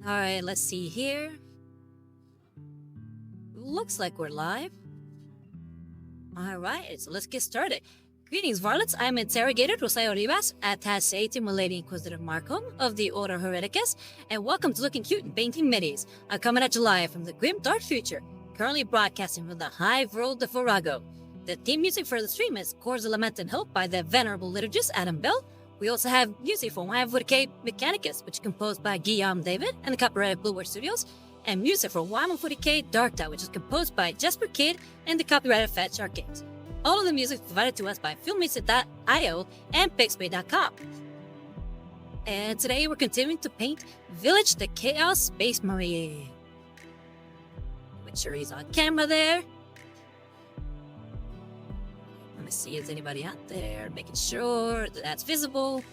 Alright, let's see here. Looks like we're live. Alright, so let's get started. Greetings, Varlets. I'm Interrogator Rosario Rivas, Tzeentchian Milady Inquisitor Markham of the Order Hereticus, and welcome to Looking Cute and Painting Middies. I'm coming at you live from the grim dark future, currently broadcasting from the high world of Virago. The theme music for the stream is Chords of Lament and Hope by the venerable liturgist Adam Bell. We also have music from Warhammer Mechanicus, which is composed by Guillaume David and the copyrighted Blue Word Studios, and music from Warhammer 40k Dark Tide, which is composed by Jesper Kidd and the copyrighted Fat Shark Games. All of the music is provided to us by filmmusic.io and pixpay.com. And today we're continuing to paint Vilitch the Chaos Space Marine. Make sure he's on camera there. Let me see if there's anybody out there, making sure that that's visible.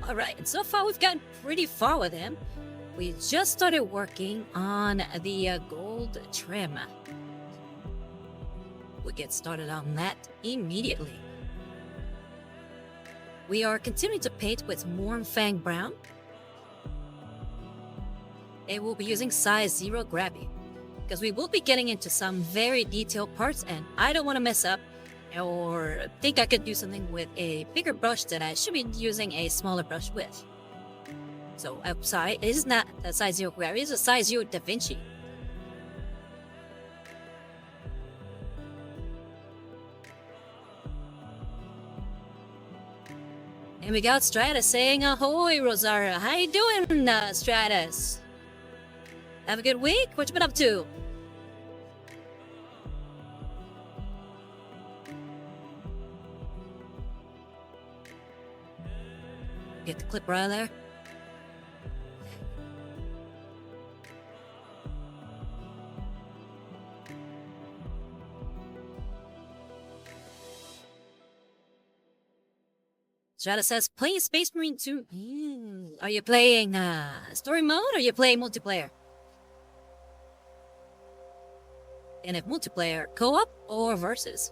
Alright, and so far we've gotten pretty far with him. We just started working on the gold trim. We'll get started on that immediately. We are continuing to paint with Mornfang Brown. And we'll be using size 0 Grabby, because we will be getting into some very detailed parts, and I don't want to mess up or think I could do something with a bigger brush that I should be using a smaller brush with. So, sorry, it is not a size 0 Grabby, it's a size 0 Da Vinci. And we got Stratus saying, ahoy, Rosaria. How you doing, Stratus? Have a good week? What you been up to? Get the clip right there. Strata says, playing Space Marine 2. Are you playing story mode or are you playing multiplayer? And if multiplayer, co-op or versus?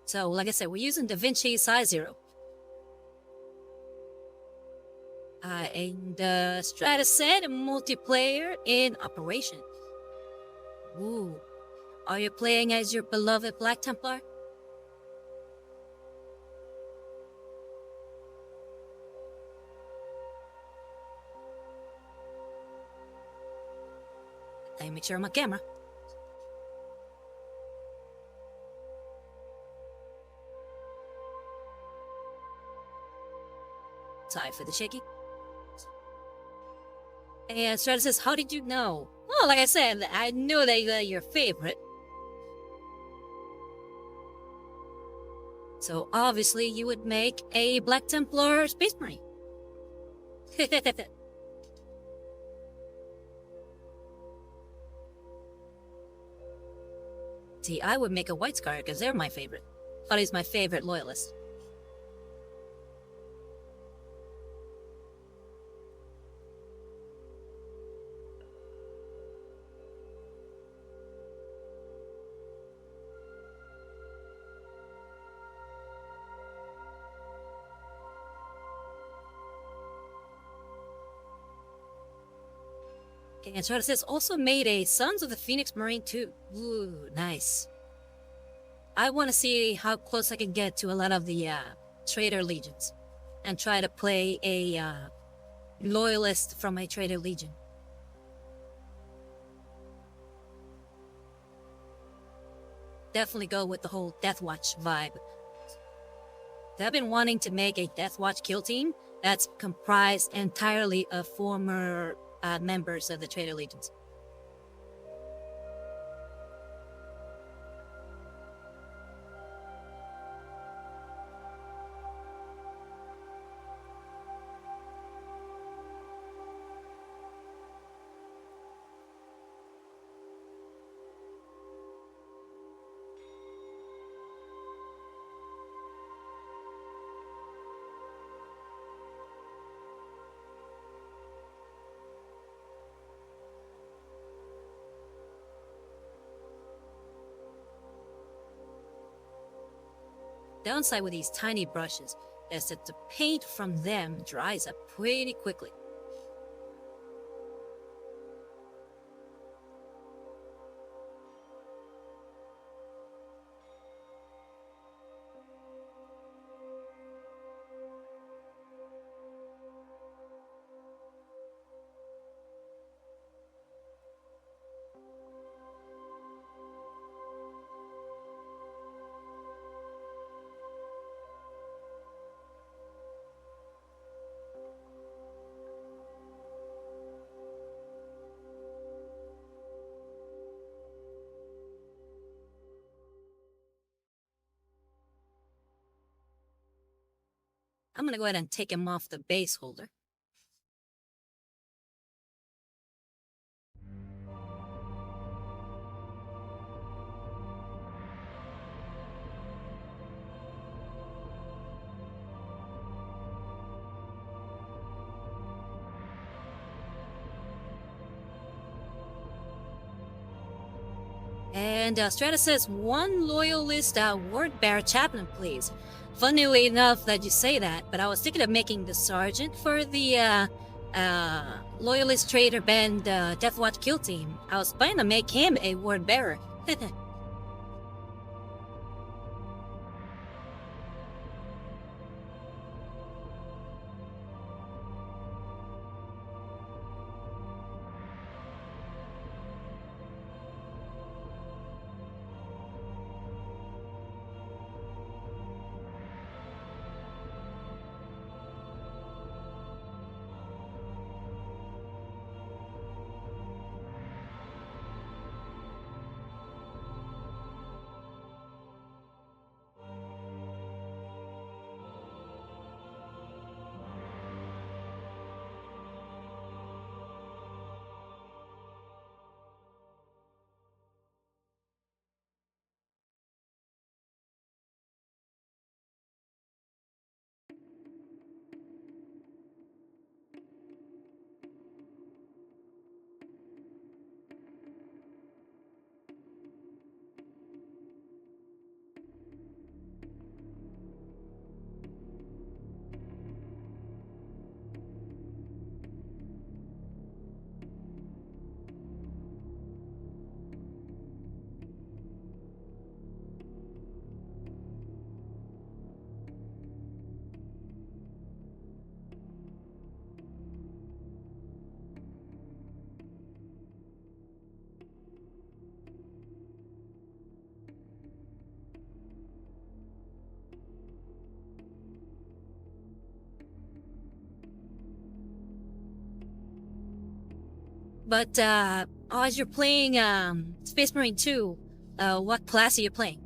So, like I said, we're using Da Vinci size 0. And Stratus said multiplayer in operation. Ooh. Are you playing as your beloved Black Templar? Let me make sure I'm on camera. Sorry for the shaking. And Stratus says, how did you know? Well, like I said, I knew that you're your favorite. So obviously you would make a Black Templar Space Marine. See, I would make a White Scar because they're my favorite. Buddy's my favorite loyalist. And Stratus says also made a Sons of the Phoenix Marine 2. Ooh, nice. I want to see how close I can get to a lot of the Traitor Legions and try to play a loyalist from a Traitor Legion. Definitely go with the whole Death Watch vibe. I've been wanting to make a Death Watch kill team that's comprised entirely of former members of the Traitor Legions. downside with these tiny brushes is that the paint from them dries up pretty quickly. I'm gonna go ahead and take him off the base holder. And Stratus says, one loyalist word bearer chaplain, please. Funnily enough that you say that, but I was thinking of making the sergeant for the loyalist trader band Deathwatch kill team. I was planning to make him a word bearer. But as you're playing Space Marine 2, what class are you playing?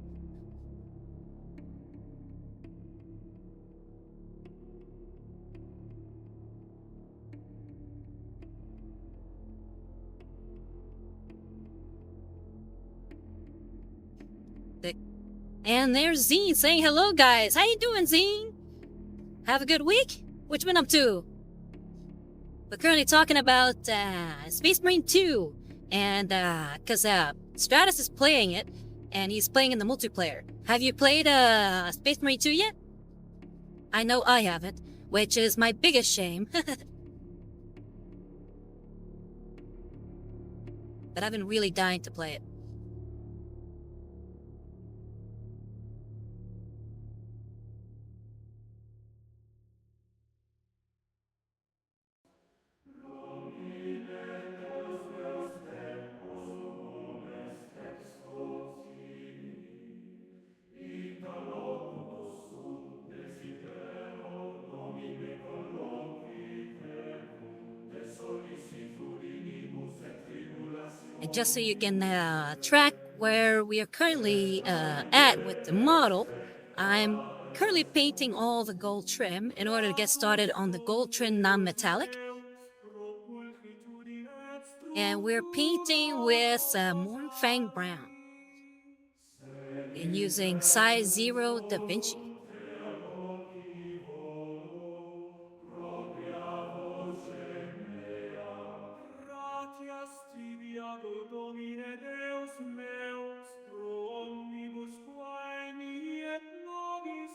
And there's Zine saying hello, guys. How you doing, Zine? Have a good week? What you been up to? We're currently talking about Space Marine 2, and because Stratus is playing it, and he's playing in the multiplayer. Have you played Space Marine 2 yet? I know I haven't, which is my biggest shame. But I've been really dying to play it. And just so you can track where we are currently at with the model, I'm currently painting all the gold trim in order to get started on the gold trim non-metallic. And we're painting with Mornfang Brown and using size 0 Da Vinci. Gratias tibi ad Domine Deus meus, pro omnibus quae mihi et nobis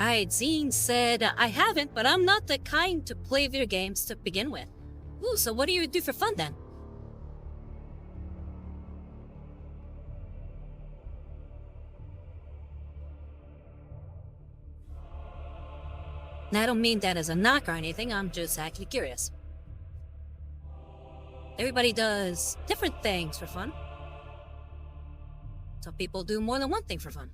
Zine said, I haven't, but I'm not the kind to play video games to begin with. Ooh, so what do you do for fun then? Now, I don't mean that as a knock or anything, I'm just actually curious. Everybody does different things for fun. Some people do more than one thing for fun.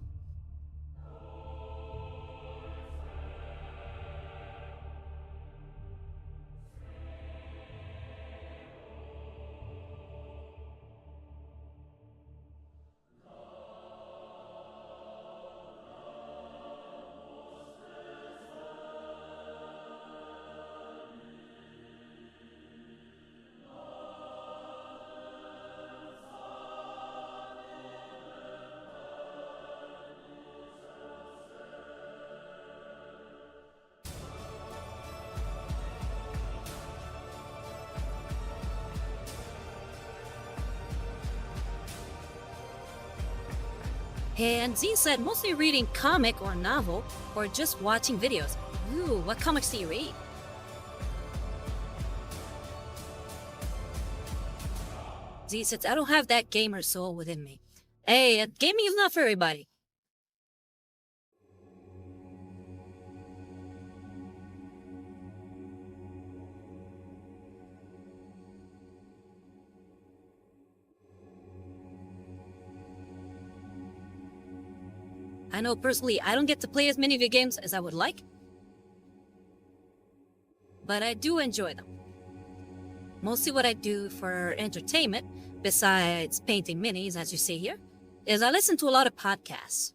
And Z said mostly reading comic or novel, or just watching videos. Ooh, what comics do you read? Z says, I don't have that gamer soul within me. Hey, gaming is not for everybody. I know personally I don't get to play as many video games as I would like, but I do enjoy them. Mostly what I do for entertainment, besides painting minis as you see here, is I listen to a lot of podcasts.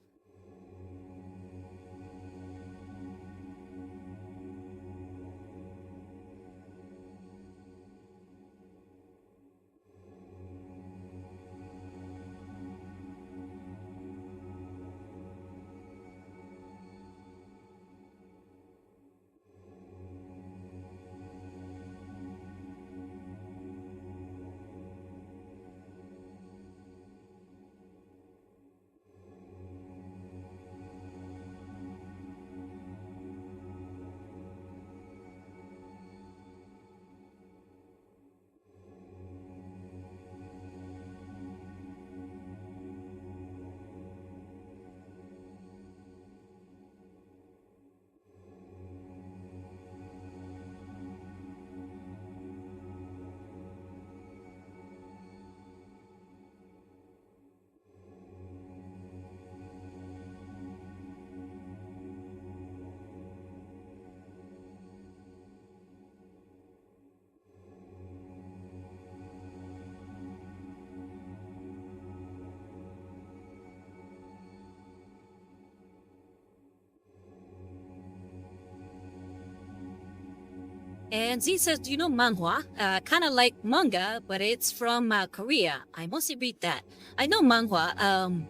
And Z says, do you know manhwa? Kind of like manga, but it's from Korea. I mostly read that. I know manhwa,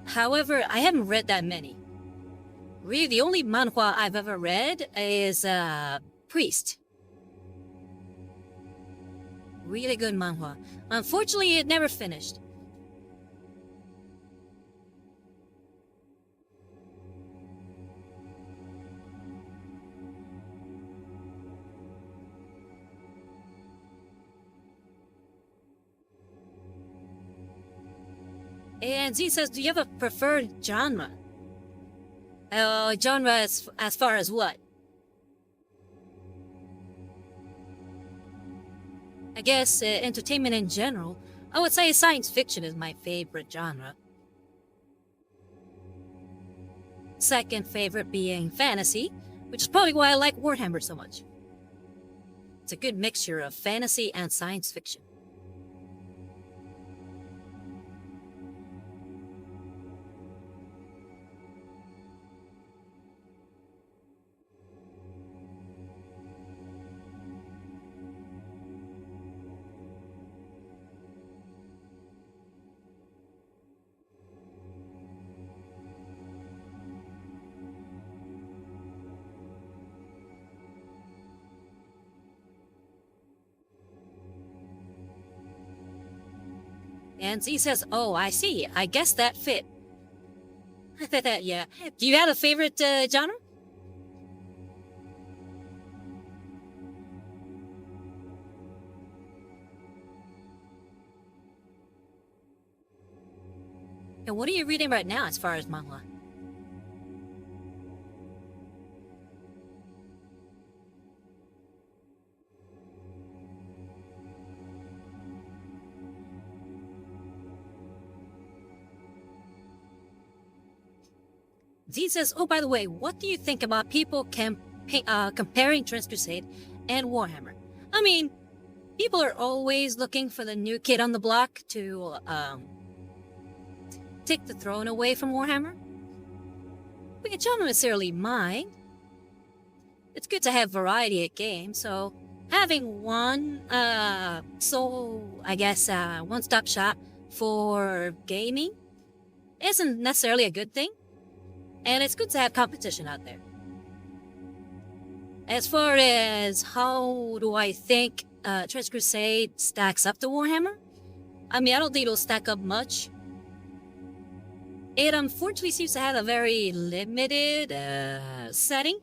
however, I haven't read that many. Really, the only manhwa I've ever read is Priest. Really good manhwa. Unfortunately, it never finished. And Z says, do you have a preferred genre? Genre as far as what? I guess entertainment in general. I would say science fiction is my favorite genre. Second favorite being fantasy, which is probably why I like Warhammer so much. It's a good mixture of fantasy and science fiction. And Z says, oh, I see. I guess that fit. Yeah. Do you have a favorite genre? And what are you reading right now as far as manhwa? Z says, oh, by the way, what do you think about people comparing Trans Crusade and Warhammer? I mean, people are always looking for the new kid on the block to take the throne away from Warhammer, which I don't necessarily mind. It's good to have variety at games, so having one, one-stop shop for gaming isn't necessarily a good thing, and it's good to have competition out there. As far as how do I think Trans Crusade stacks up to Warhammer, I mean, I don't think it'll stack up much. It unfortunately seems to have a very limited setting.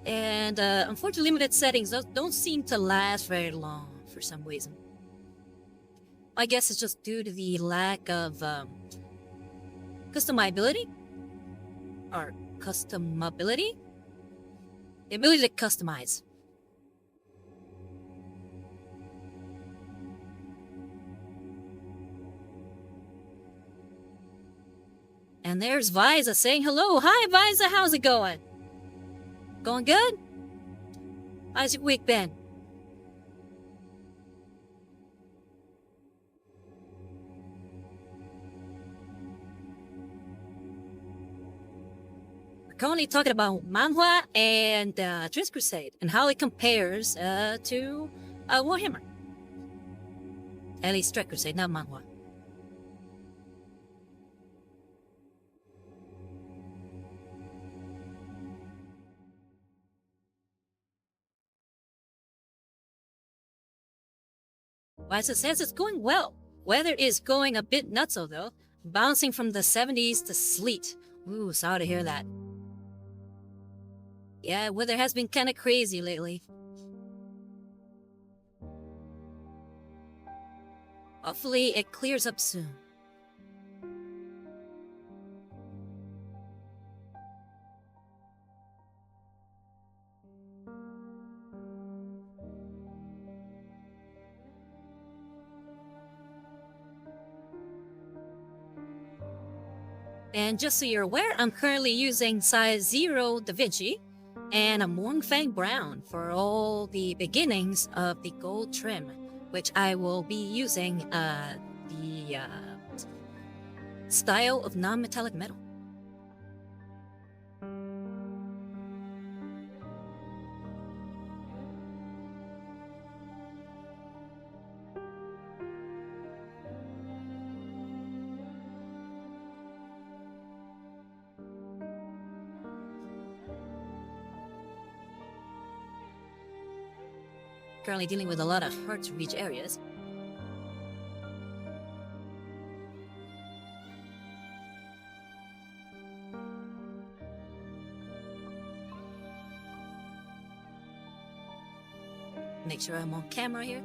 And unfortunately, limited settings don't seem to last very long for some reason. I guess it's just due to the lack of customability? Or customability? The ability to customize. And there's Viza saying hello. Hi, Viza. How's it going? Going good? How's your week been? We're currently talking about manhwa and Trans Crusade and how it compares to Warhammer. At least Trans Crusade, not manhwa. Viza says it's going well. Weather is going a bit nutso though, bouncing from the 70s to sleet. Ooh, sorry to hear that. Yeah, weather has been kinda crazy lately. Hopefully it clears up soon. And just so you're aware, I'm currently using size 0 Da Vinci and a Mournfang Brown for all the beginnings of the gold trim, which I will be using the style of non-metallic metal. Currently dealing with a lot of hard to reach areas. Make sure I'm on camera here.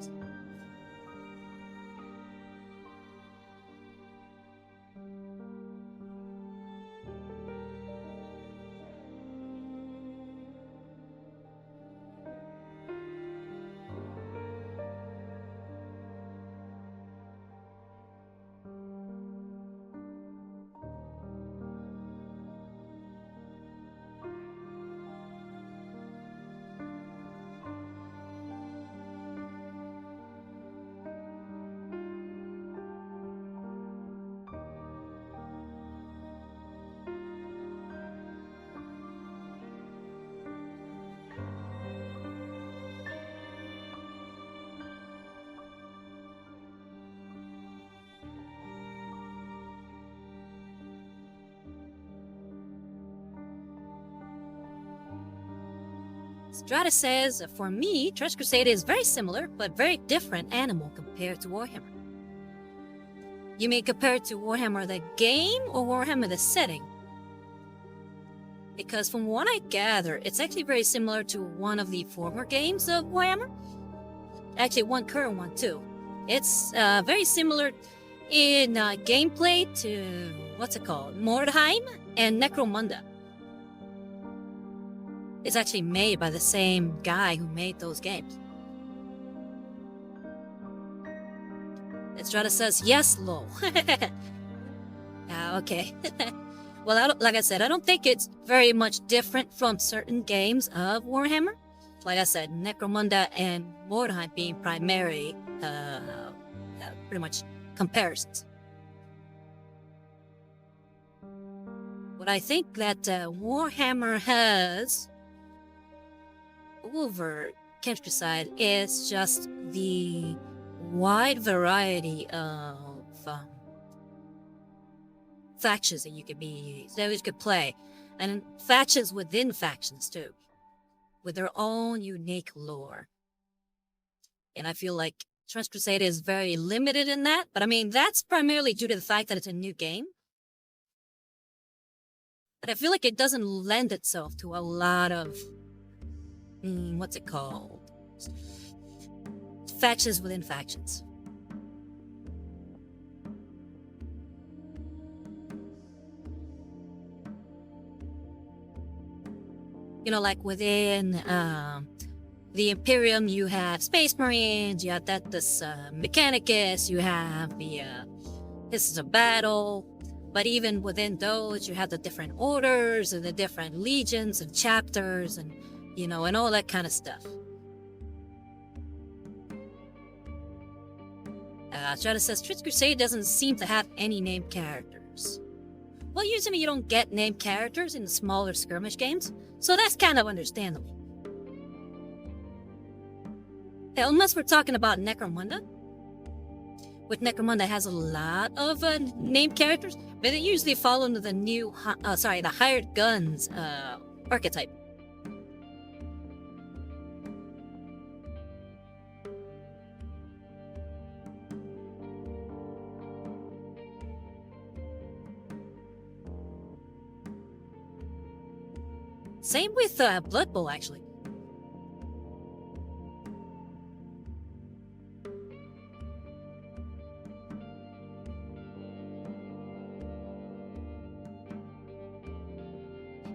Strata says, for me, Trans Crusade is very similar, but very different animal compared to Warhammer. You mean compared to Warhammer the game or Warhammer the setting? Because from what I gather, it's actually very similar to one of the former games of Warhammer. Actually, one current one too. It's very similar in gameplay to, what's it called? Mordheim and Necromunda. It's actually made by the same guy who made those games. Estrada says, yes, lol. Okay. Well, like I said, I don't think it's very much different from certain games of Warhammer. Like I said, Necromunda and Mordheim being primary, pretty much comparisons. What I think that Warhammer has over Countryside is just the wide variety of factions that you could play, and factions within factions too, with their own unique lore. And I feel like Trans Crusade is very limited in that, but I mean that's primarily due to the fact that it's a new game. But I feel like it doesn't lend itself to a lot of what's it called? Factions within factions. You know, like within the Imperium, you have Space Marines, you have this Mechanicus, you have the This is a Battle. But even within those, you have the different orders and the different legions and chapters and, you know, and all that kind of stuff. Strata says, Trans Crusade doesn't seem to have any named characters. Well, usually you don't get named characters in the smaller skirmish games, so that's kind of understandable. Hell, unless we're talking about Necromunda, which Necromunda has a lot of named characters, but they usually fall under the the hired guns archetype. Same with Blood Bowl, actually.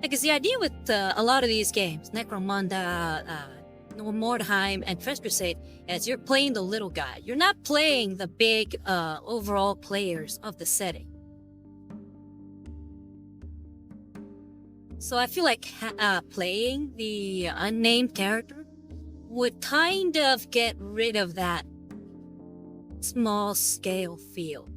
Because the idea with a lot of these games, Necromunda, Mordheim, and Trans Crusade, is you're playing the little guy. You're not playing the big overall players of the setting. So I feel like playing the unnamed character would kind of get rid of that small scale feel.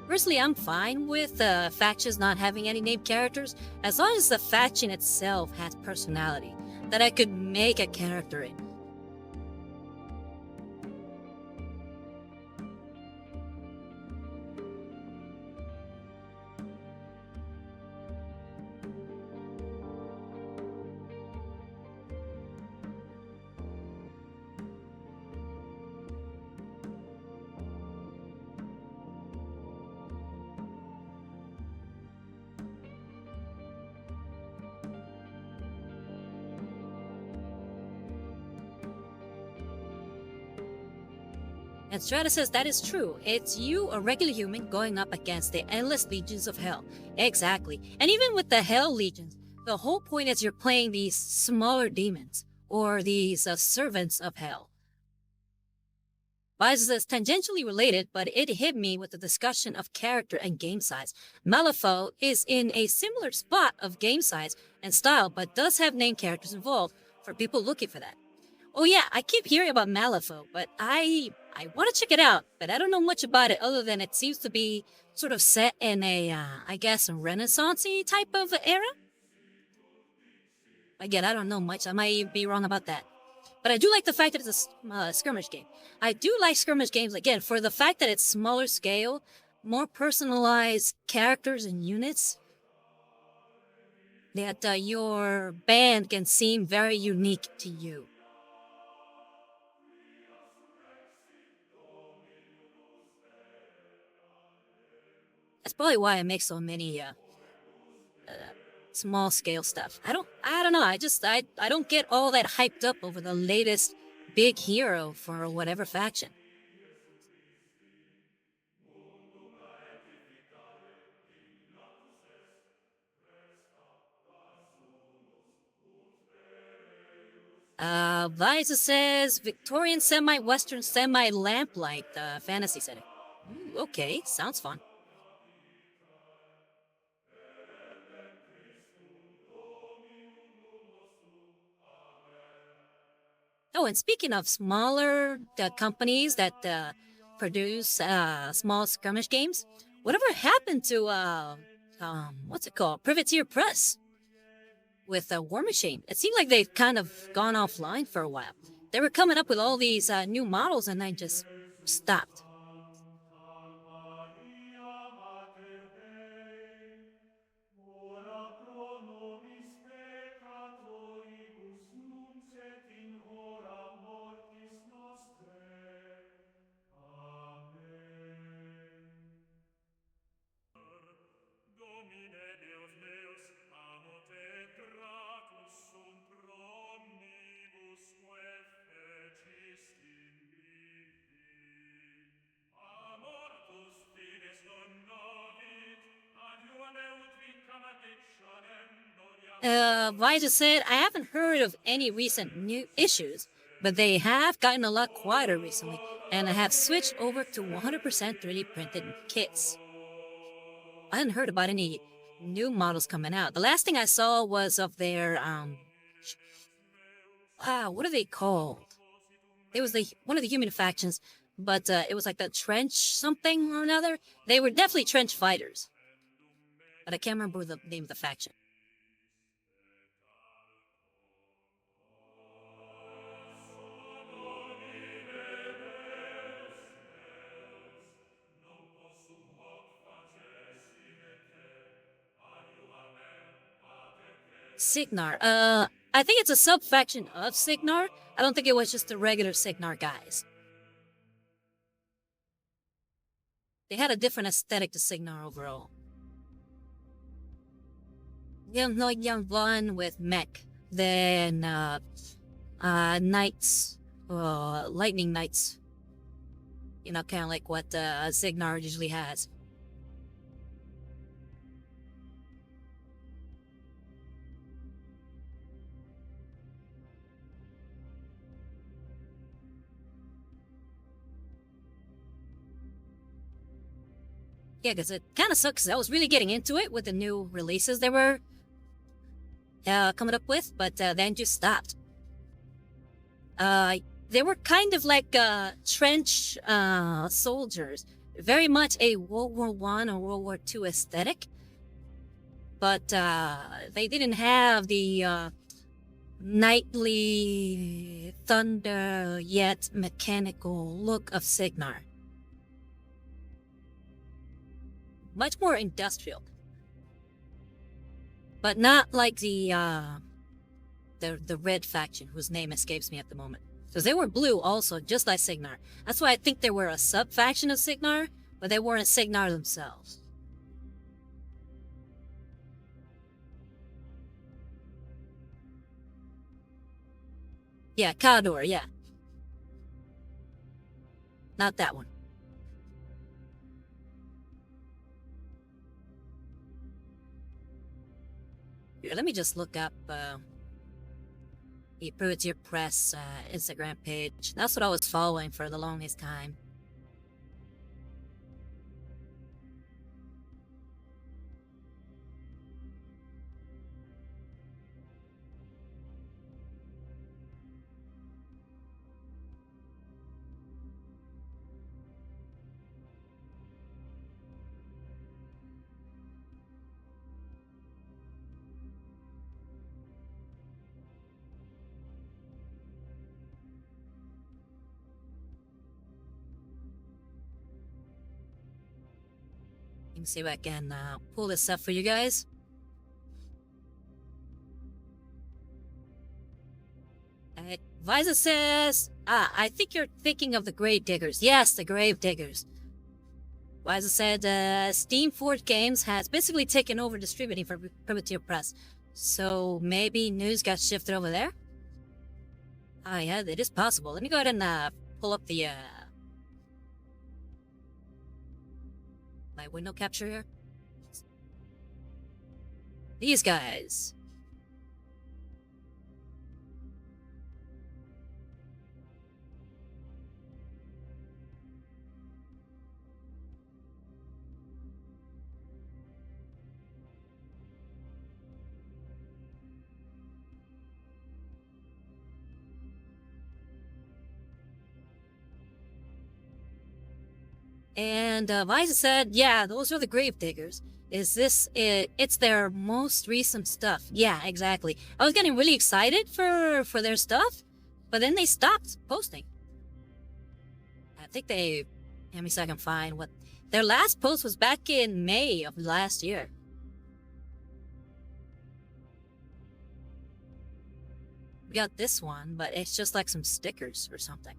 Personally, I'm fine with factions not having any named characters, as long as the faction itself has personality that I could make a character in. And Strata says that is true. It's you, a regular human, going up against the endless legions of hell. Exactly. And even with the hell legions, the whole point is you're playing these smaller demons, or these servants of hell. Bias is tangentially related, but it hit me with the discussion of character and game size. Malifaux is in a similar spot of game size and style, but does have named characters involved for people looking for that. Oh yeah, I keep hearing about Malifaux, but I want to check it out, but I don't know much about it other than it seems to be sort of set in a I guess a Renaissance-y type of era. Again, I don't know much. I might be wrong about that. But I do like the fact that it's a skirmish game. I do like skirmish games, again, for the fact that it's smaller scale, more personalized characters and units, that your band can seem very unique to you. That's probably why I make so many small scale stuff. I don't know. I don't get all that hyped up over the latest big hero for whatever faction. Liza says Victorian semi-western semi-lamplight fantasy setting. Ooh, okay, sounds fun. Oh, and speaking of smaller companies that produce small skirmish games, whatever happened to what's it called, Privateer Press with War Machine? It seemed like they've kind of gone offline for a while. They were coming up with all these new models, and then just stopped. Ora pro nobis peccatoribus nunc et in hora mortis nostrae. Amen. Domine Deus meus, amo te gratus sum pro omnibus que fecisti in vivi. A mortus fides non novit, adiuam eut vicam addictionem, Liza said, I haven't heard of any recent new issues, but they have gotten a lot quieter recently, and I have switched over to 100% 3D printed kits. I hadn't heard about any new models coming out. The last thing I saw was of their what are they called? It was the one of the human factions, but it was like the trench something or another. They were definitely trench fighters, but I can't remember the name of the faction. Signar. I think it's a sub-faction of Signar. I don't think it was just the regular Signar guys. They had a different aesthetic to Signar overall. Young one with mech, then knights, lightning knights. You know, kind of like what Signar usually has. Yeah, because it kind of sucks. I was really getting into it with the new releases they were coming up with, but then just stopped. They were kind of like trench soldiers, very much a World War One or World War Two aesthetic, but they didn't have the knightly thunder yet mechanical look of Signar. Much more industrial, but not like the red faction whose name escapes me at the moment. Because they were blue also, just like Signar. That's why I think they were a sub-faction of Signar, but they weren't Signar themselves. Yeah, Kador, yeah. Not that one. Here, let me just look up the Privateer Press Instagram page. That's what I was following for the longest time. Let me see if I can pull this up for you guys. Visa says, I think you're thinking of the Grave Diggers. Yes, the Grave Diggers. Visa said, Steam Fort Games has basically taken over distributing for Privateer Press. So maybe news got shifted over there? Ah, yeah, it is possible. Let me go ahead and pull up the my window capture here. These guys. And Visa said, yeah, those are the Grave Diggers. Is this it? It's their most recent stuff. Yeah, exactly. I was getting really excited for their stuff, but then they stopped posting. I think they... Let me see if I can find what... Their last post was back in May of last year. We got this one, but it's just like some stickers or something.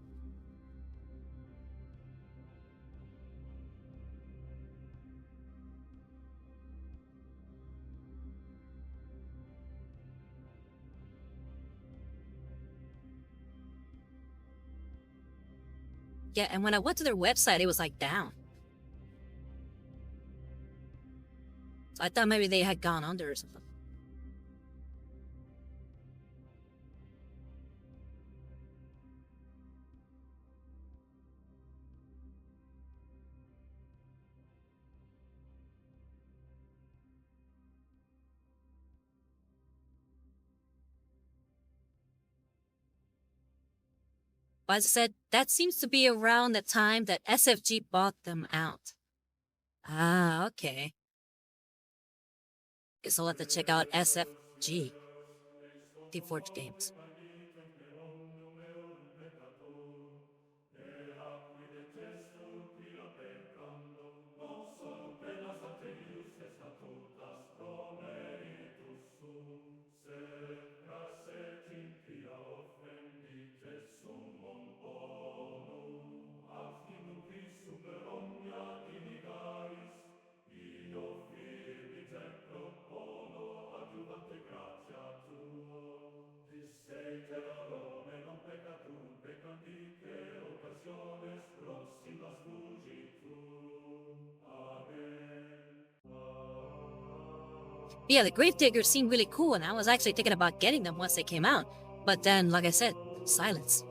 Yeah, and when I went to their website, it was like down. So I thought maybe they had gone under or something. But as I said, that seems to be around the time that SFG bought them out. Ah, okay. Guess I'll have to check out SFG, the Forge Games. Yeah, the Gravediggers seemed really cool, and I was actually thinking about getting them once they came out. But then, like I said, silence.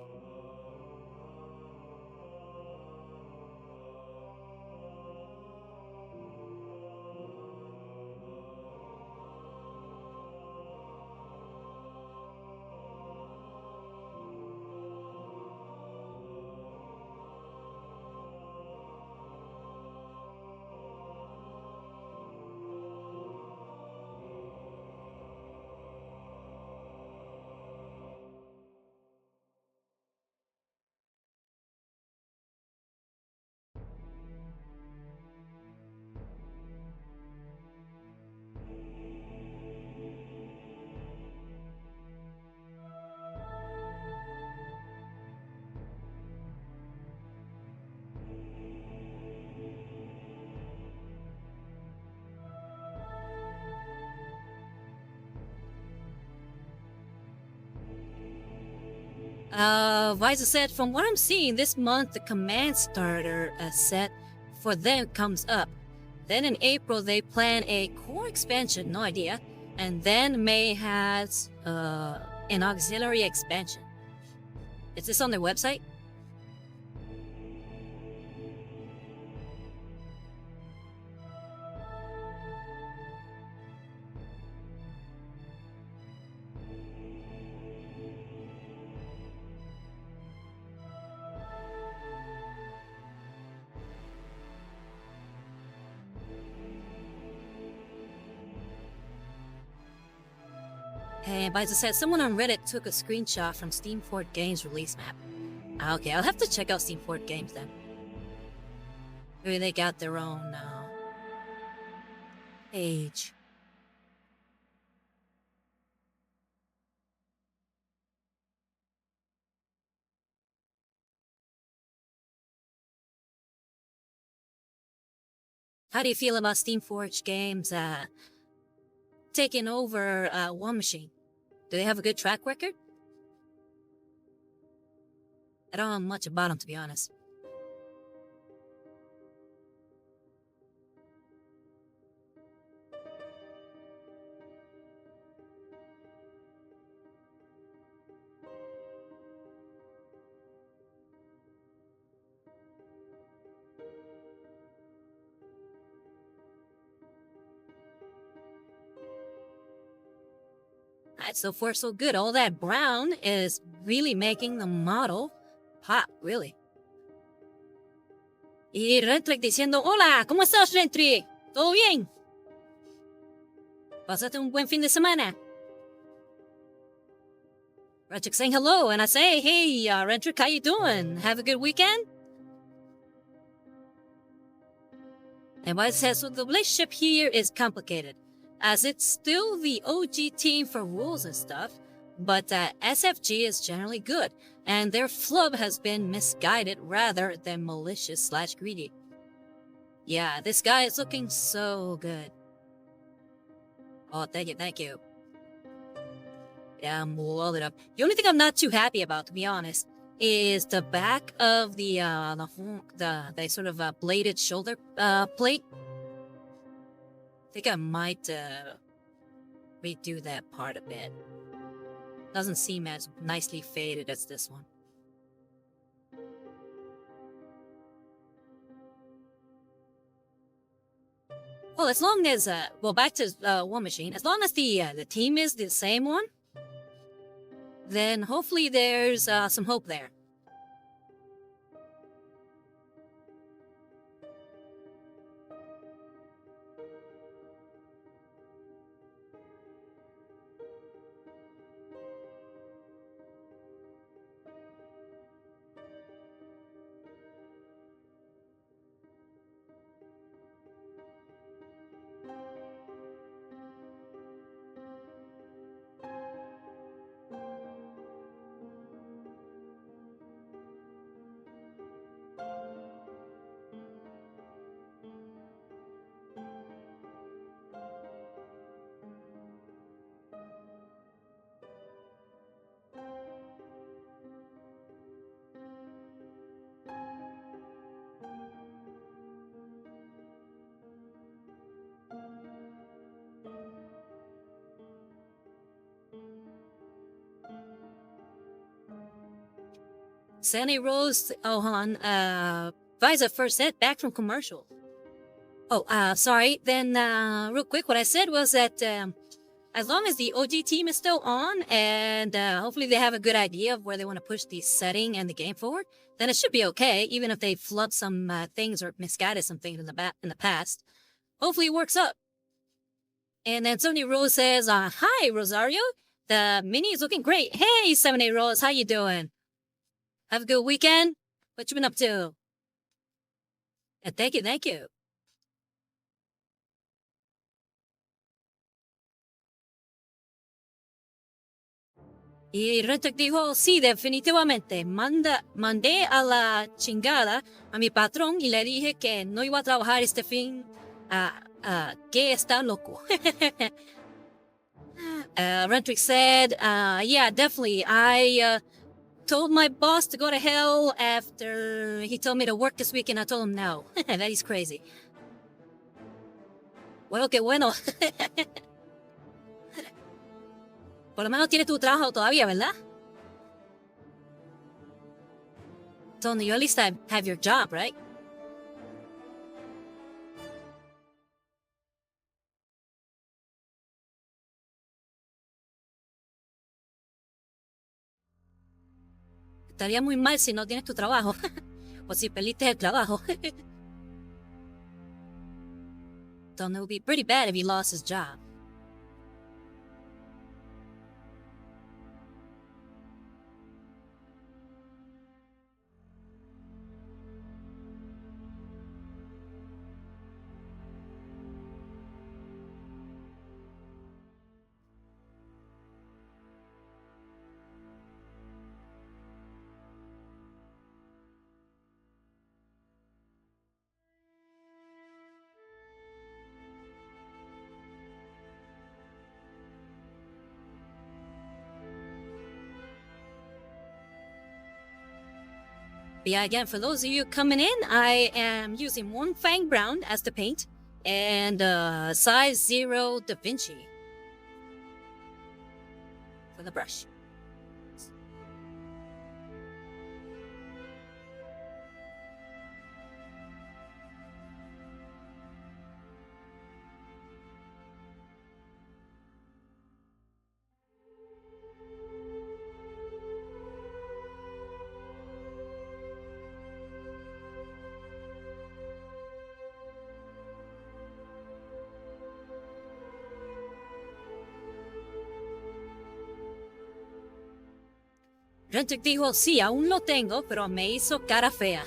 Visa said, from what I'm seeing, this month the command starter set for them comes up. Then in April they plan a core expansion, no idea. And then May has an auxiliary expansion. Is this on their website? Hey, Visa said someone on Reddit took a screenshot from Steam Fort Games release map. Okay, I'll have to check out Steam Fort Games then. Maybe they got their own Age. How do you feel about Steamforged games taking over War Machine? Do they have a good track record? I don't know much about them, to be honest. So far, so good. All that brown is really making the model pop, really. Y Rentrick diciendo, hola, ¿cómo estás, Rentrick? ¿Todo bien? ¿Pasaste un buen fin de semana? Rentrick saying hello, and I say, hey, Rentrick, how you doing? Have a good weekend? And what it says, so the relationship here is complicated, as it's still the OG team for rules and stuff, but SFG is generally good, and their flub has been misguided rather than malicious/greedy. Yeah, this guy is looking so good. Oh, thank you, thank you. Yeah, I'm loaded up. The only thing I'm not too happy about, to be honest, is the back of the sort of bladed shoulder plate. I think I might redo that part a bit. Doesn't seem as nicely faded as this one. Well, as long as well, back to War Machine. As long as the team is the same one, then hopefully there's some hope there. Sandy Rose, oh, hold on. Visa first set back from commercial. Oh, sorry. Then, real quick, what I said was that as long as the OG team is still on, and hopefully they have a good idea of where they want to push the setting and the game forward, then it should be okay, even if they flood some things or misguided some things in the past. Hopefully it works up. And then Sony Rose says, hi, Rosario. The mini is looking great. Hey, 7A Rose, how you doing? Have a good weekend? What you been up to? And thank you, thank you. Y Rentek dijo, sí, definitivamente. Mandé a la chingada a mi patrón y le dije que no iba a trabajar este fin. Que está loco. Rentrick said, yeah, definitely. I told my boss to go to hell after he told me to work this week, and I told him no. That is crazy. Bueno, qué bueno. Por lo menos tienes tu trabajo todavía, ¿verdad? Tony, you at least have your job, right? Estaría muy mal si no tienes tu trabajo. O si perdiste el trabajo. Tony, it would be pretty bad if he lost his job. But yeah, again, for those of you coming in, I am using one Fang Brown as the paint and size 0 Da Vinci for the brush. Rentic dijo, sí, aún lo tengo, pero me hizo cara fea.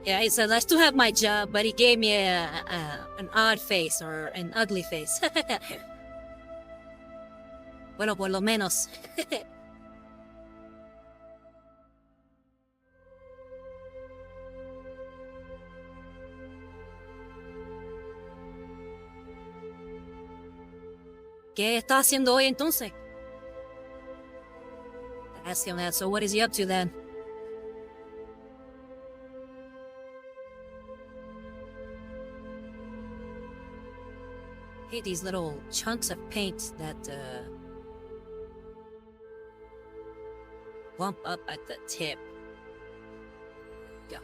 Yeah, he said, I still have my job, but he gave me an odd face or an ugly face. Bueno, por lo menos. ¿Qué está haciendo hoy entonces? Ask him that, so what is he up to then? Hate these little chunks of paint that bump up at the tip. Go.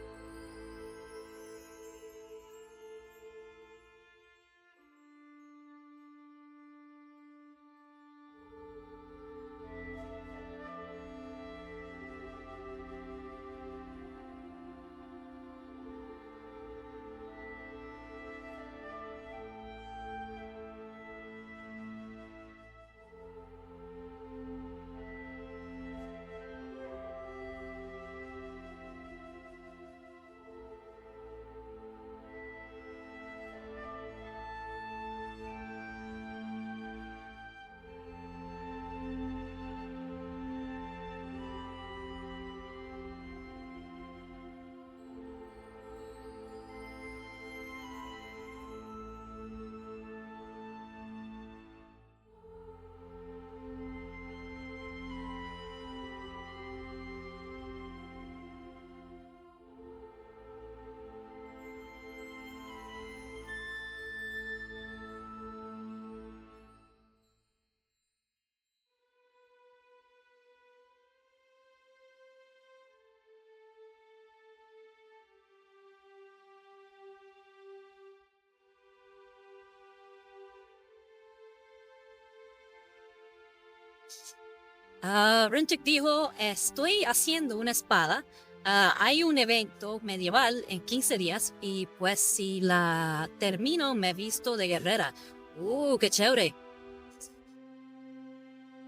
Rentic dijo, estoy haciendo una espada. Hay un evento medieval en 15 días y pues si la termino me visto de guerrera. Qué chévere.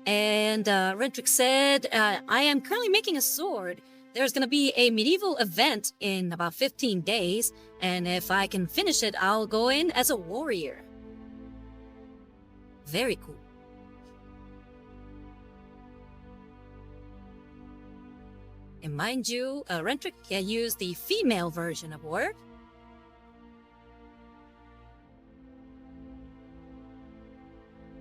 And Rentric said, I am currently making a sword. There's going to be a medieval event in about 15 days, and if I can finish it, I'll go in as a warrior. Very cool. And mind you, Rentric can use the female version of word.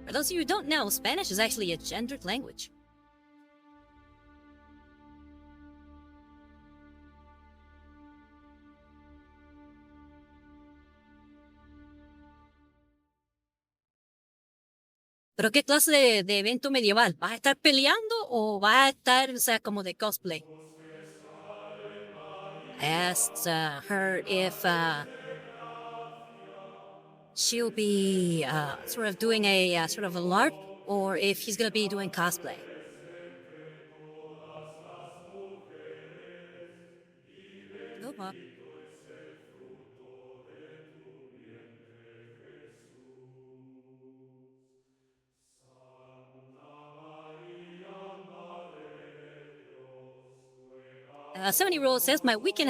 For those of you who don't know, Spanish is actually a gendered language. ¿Pero qué clase de evento medieval? ¿Vas a estar peleando o vas a estar, o sea, como de cosplay? I asked her if she'll be sort of doing a sort of a LARP or if he's going to be doing cosplay. No problem. Seven-year-old says my weekend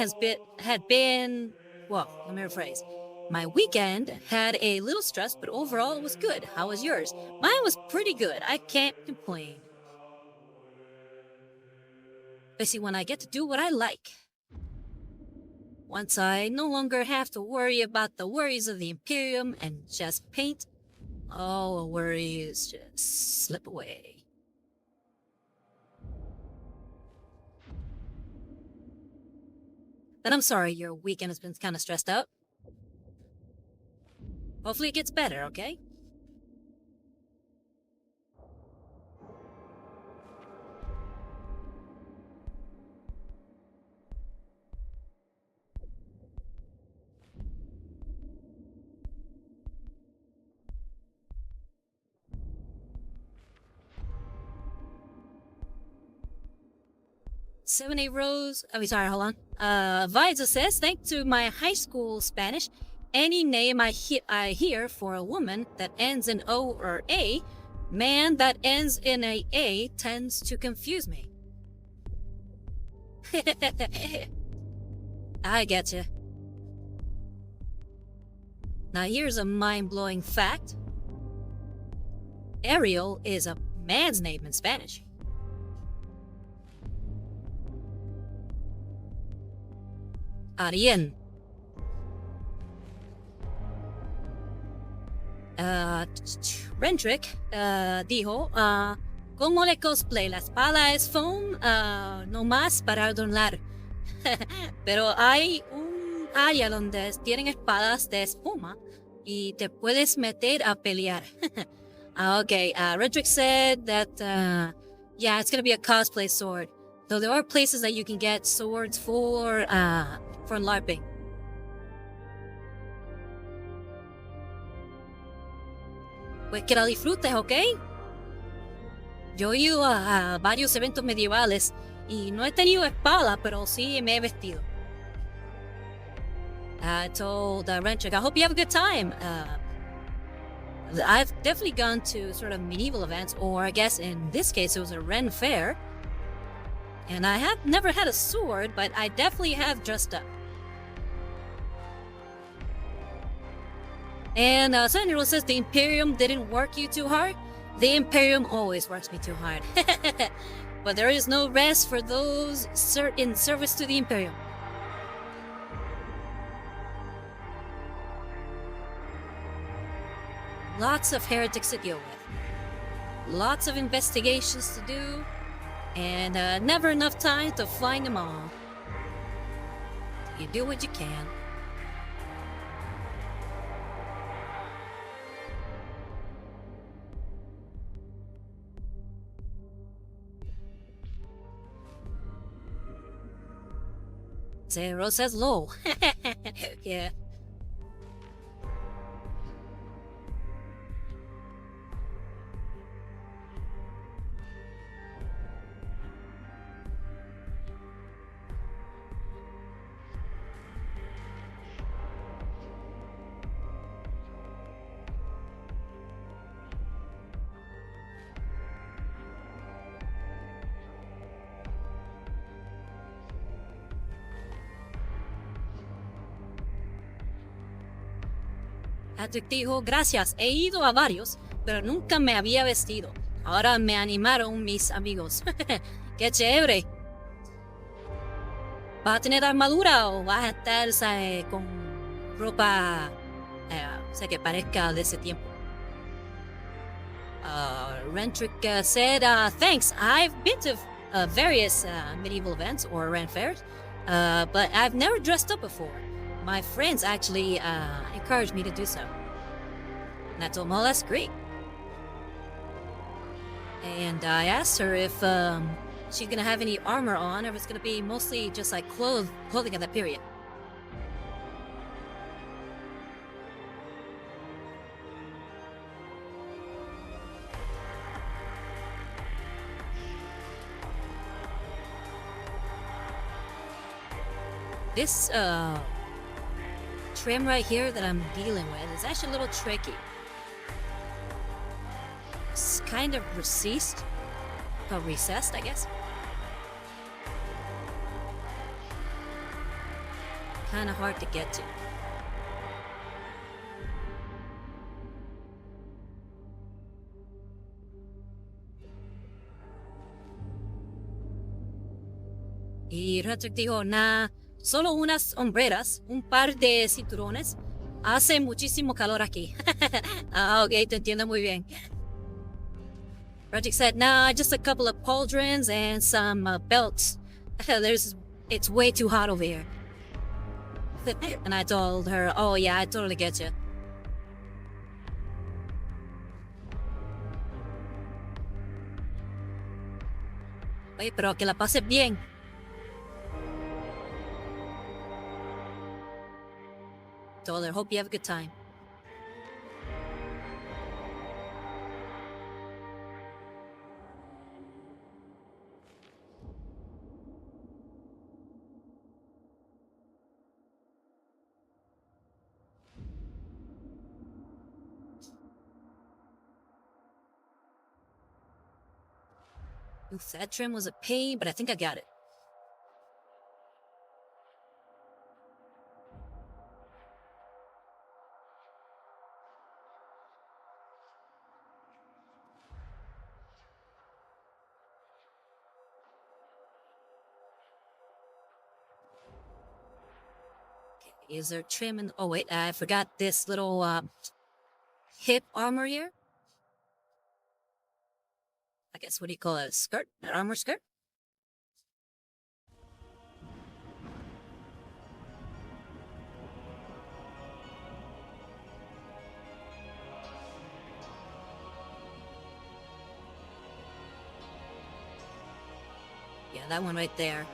had been well. Let me rephrase. My weekend had a little stress, but overall it was good. How was yours? Mine was pretty good. I can't complain. Especially when I get to do what I like. Once I no longer have to worry about the worries of the Imperium and just paint, all worries just slip away. Then I'm sorry your weekend has been kind of stressed out. Hopefully it gets better, okay? Seven, 8 rows. Oh, sorry, hold on. Viza says, thanks to my high school Spanish, any name I hear for a woman that ends in O or A, man that ends in a tends to confuse me. I getcha. Now here's a mind-blowing fact. Ariel is a man's name in Spanish. Ariel. Rentrick dijo, ¿cómo le cosplay? La espada es foam, no más para adornar. Pero hay un área donde tienen espadas de espuma y te puedes meter a pelear. Okay, Rentrick said that, yeah, it's gonna be a cosplay sword. Though there are places that you can get swords for LARPing. Pues que la disfrutes, ¿ok? Yo he ido a varios eventos medievales y no he tenido espada, pero sí me he vestido. I told Rentrick, I hope you have a good time. I've definitely gone to sort of medieval events, or I guess in this case it was a Ren fair. And I have never had a sword, but I definitely have dressed up. And Senator says the Imperium didn't work you too hard. The Imperium always works me too hard. But there is no rest for those in service to the Imperium. Lots of heretics to deal with. Lots of investigations to do. And never enough time to find them all. You do what you can. Zero says low. Yeah. Patrick dijo, gracias, he ido a varios, pero nunca me había vestido. Ahora me animaron mis amigos. ¡Qué chévere! ¿Vas a tener armadura o vas a estar, ¿sabe, con ropa, o sea, que parezca de ese tiempo? Rentrick said, thanks, I've been to various medieval events or Ren fairs, but I've never dressed up before. My friends actually encouraged me to do so. And I told them, oh, that's great. And I asked her if she's gonna have any armor on, or if it's gonna be mostly just like clothing of that period. This trim right here that I'm dealing with is actually a little tricky. It's kind of recessed, I guess. Kind of hard to get to. Y Rentrick dijo, nah, solo unas hombreras, un par de cinturones. Hace muchísimo calor aquí. Ok, te entiendo muy bien. Rentrick said, nah, just a couple of pauldrons and some belts. It's way too hot over here. And I told her, oh yeah, I totally get you. Oye, pero que la pases bien. Told her, hope you have a good time. Oof, that trim was a pain, but I think I got it. Okay, is there trim in... Oh wait, I forgot this little hip armor here. I guess what do you call it? A skirt? An armor skirt? Yeah, that one right there.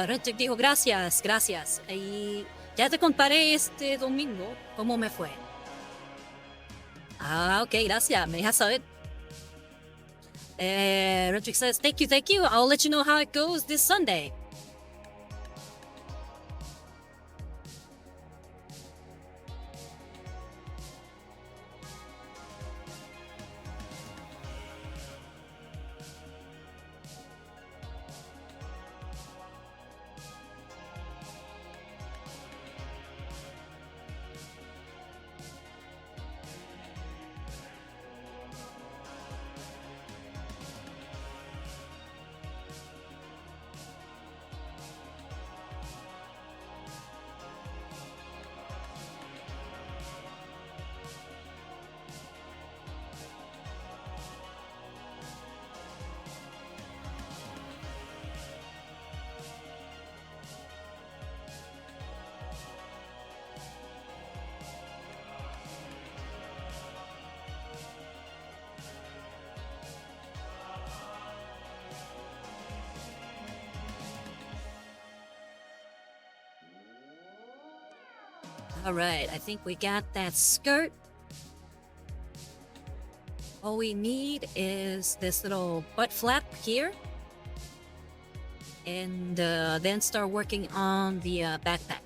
Richard dijo gracias, gracias. Y ya te contaré este domingo cómo me fue. Ah, ok, gracias. Me dejas saber. Richard says, thank you, thank you. I'll let you know how it goes this Sunday. Alright, I think we got that skirt. All we need is this little butt flap here. And then start working on the backpack.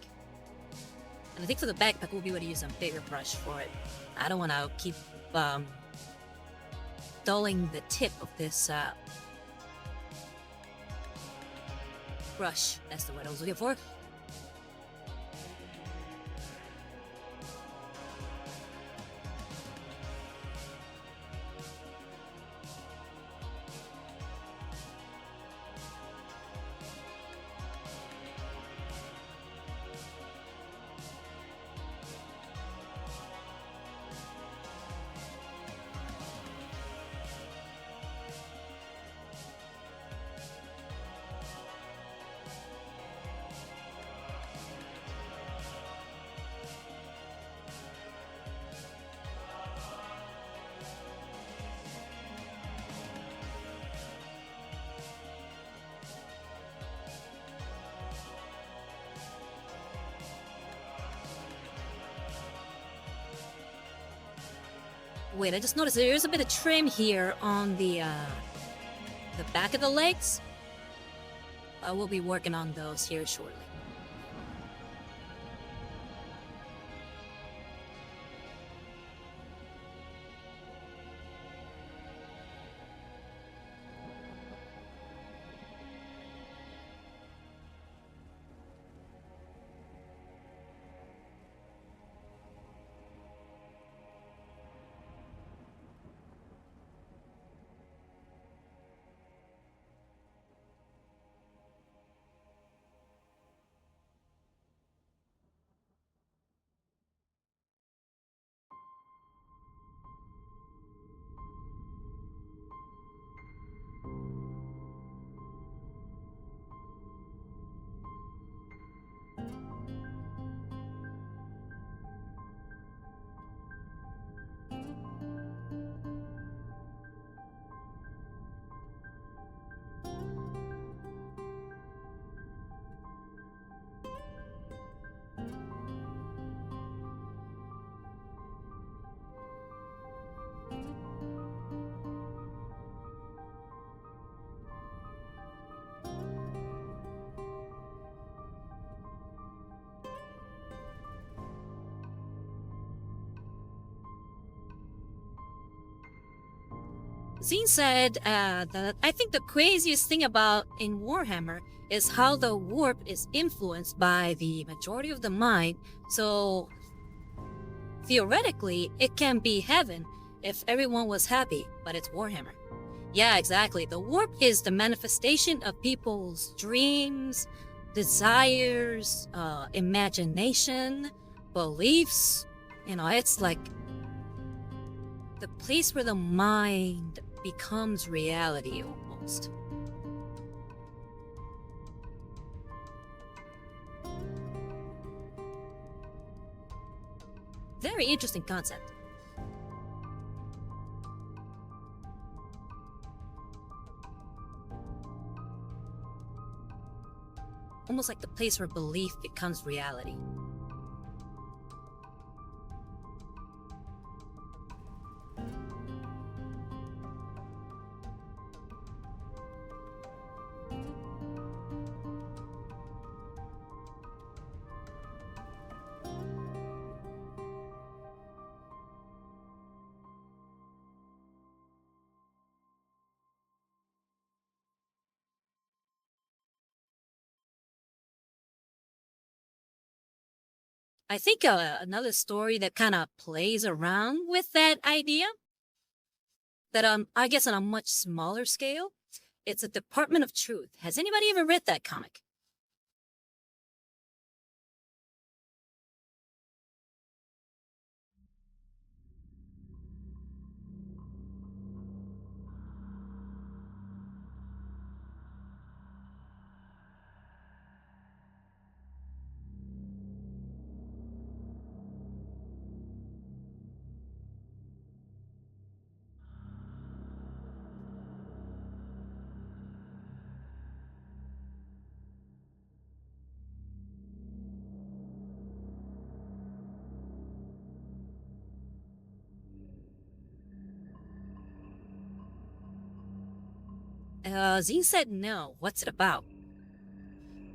And I think for the backpack, we'll be able to use a bigger brush for it. I don't want to keep dulling the tip of this brush. That's the word I was looking for. Wait, I just noticed there's a bit of trim here on the back of the legs. We'll be working on those here shortly. Zine said that I think the craziest thing about in Warhammer is how the warp is influenced by the majority of the mind. So theoretically, it can be heaven if everyone was happy, but it's Warhammer. Yeah, exactly. The warp is the manifestation of people's dreams, desires, imagination, beliefs. It's like the place where the mind becomes reality almost. Very interesting concept. Almost like the place where belief becomes reality. I think another story that kind of plays around with that idea, that I guess on a much smaller scale, it's a Department of Truth. Has anybody ever read that comic? Zine said no. What's it about?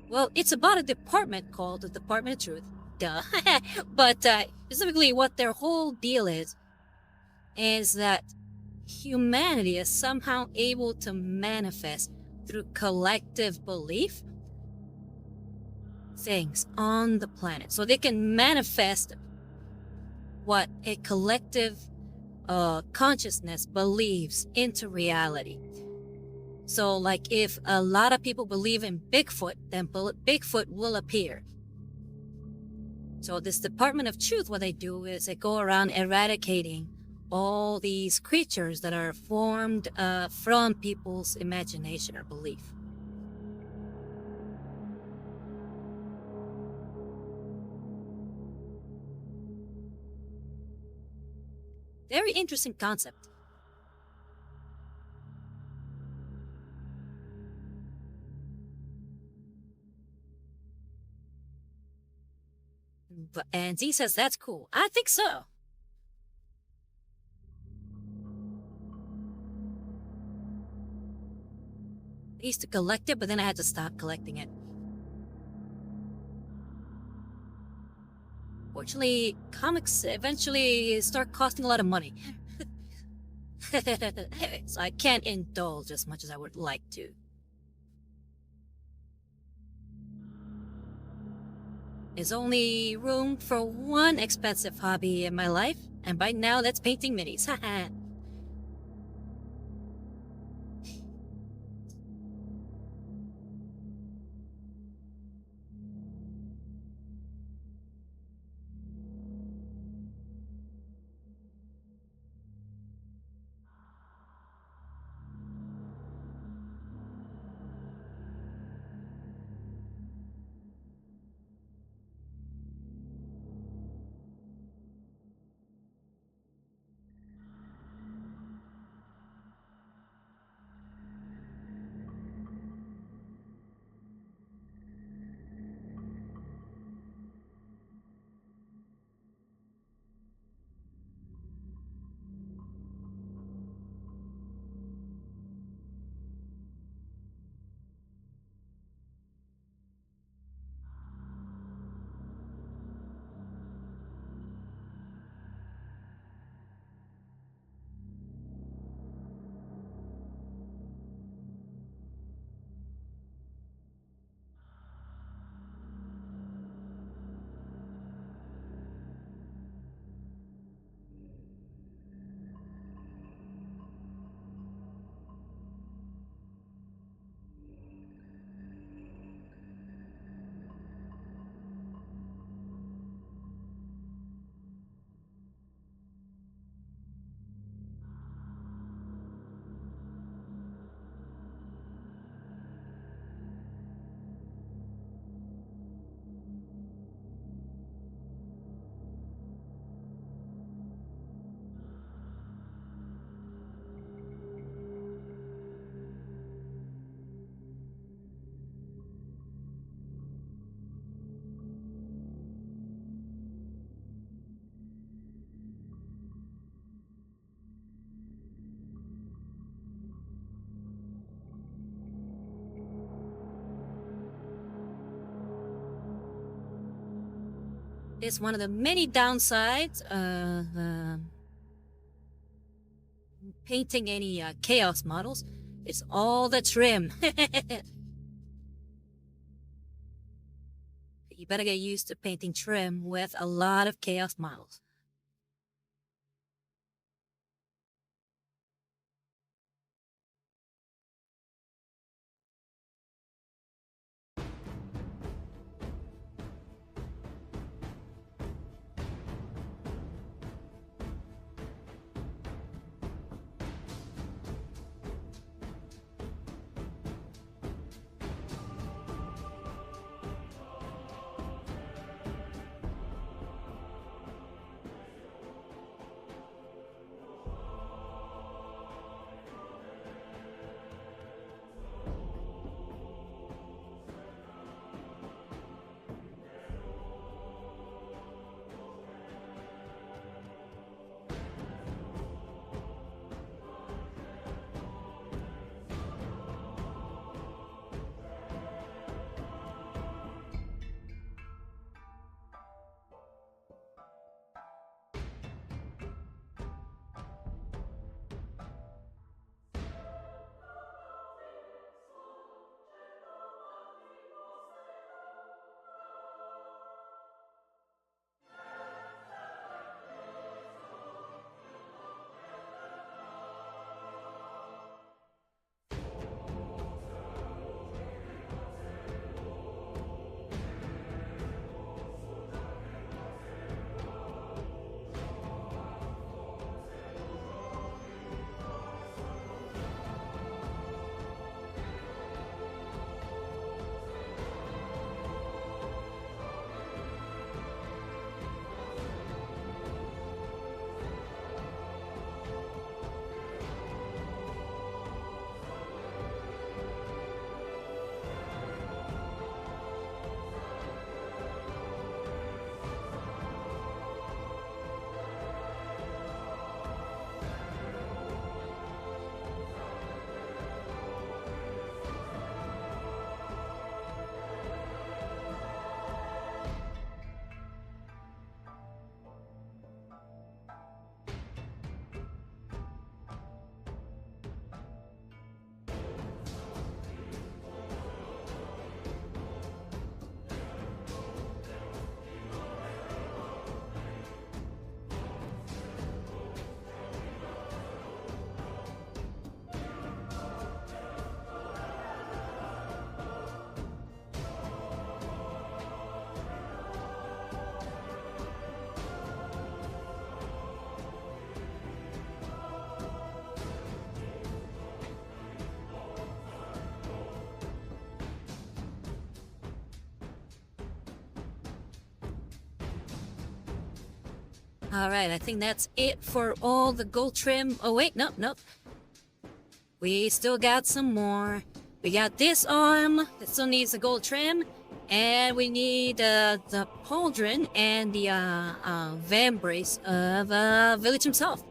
Well, it's about a department called the Department of Truth. Duh. But specifically, what their whole deal is that humanity is somehow able to manifest through collective belief things on the planet. So they can manifest what a collective consciousness believes into reality. So, like, if a lot of people believe in Bigfoot, then Bigfoot will appear. So, this Department of Truth, what they do is they go around eradicating all these creatures that are formed from people's imagination or belief. Very interesting concept. And Z says that's cool. I think so. I used to collect it, but then I had to stop collecting it. Fortunately, comics eventually start costing a lot of money. So I can't indulge as much as I would like to. There's only room for one expensive hobby in my life, and by now that's painting minis. is one of the many downsides of painting any chaos models. It's all the trim. You better get used to painting trim with a lot of chaos models. Alright, I think that's it for all the gold trim. Oh wait, nope. We still got some more. We got this arm that still needs the gold trim. And we need the pauldron and the vambrace of Vilitch himself.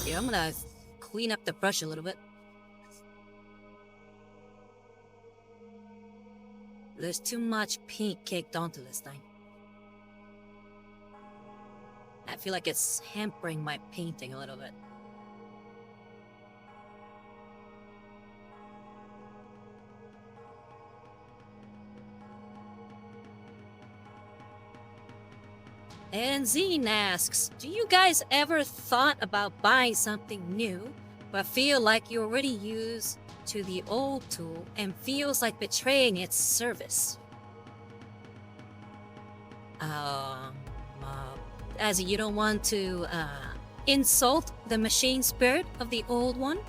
Yeah, I'm gonna clean up the brush a little bit. There's too much paint caked onto this thing. I feel like it's hampering my painting a little bit. And Zine asks, do you guys ever thought about buying something new, but feel like you already use to the old tool and feels like betraying its service. As you don't want to insult the machine spirit of the old one.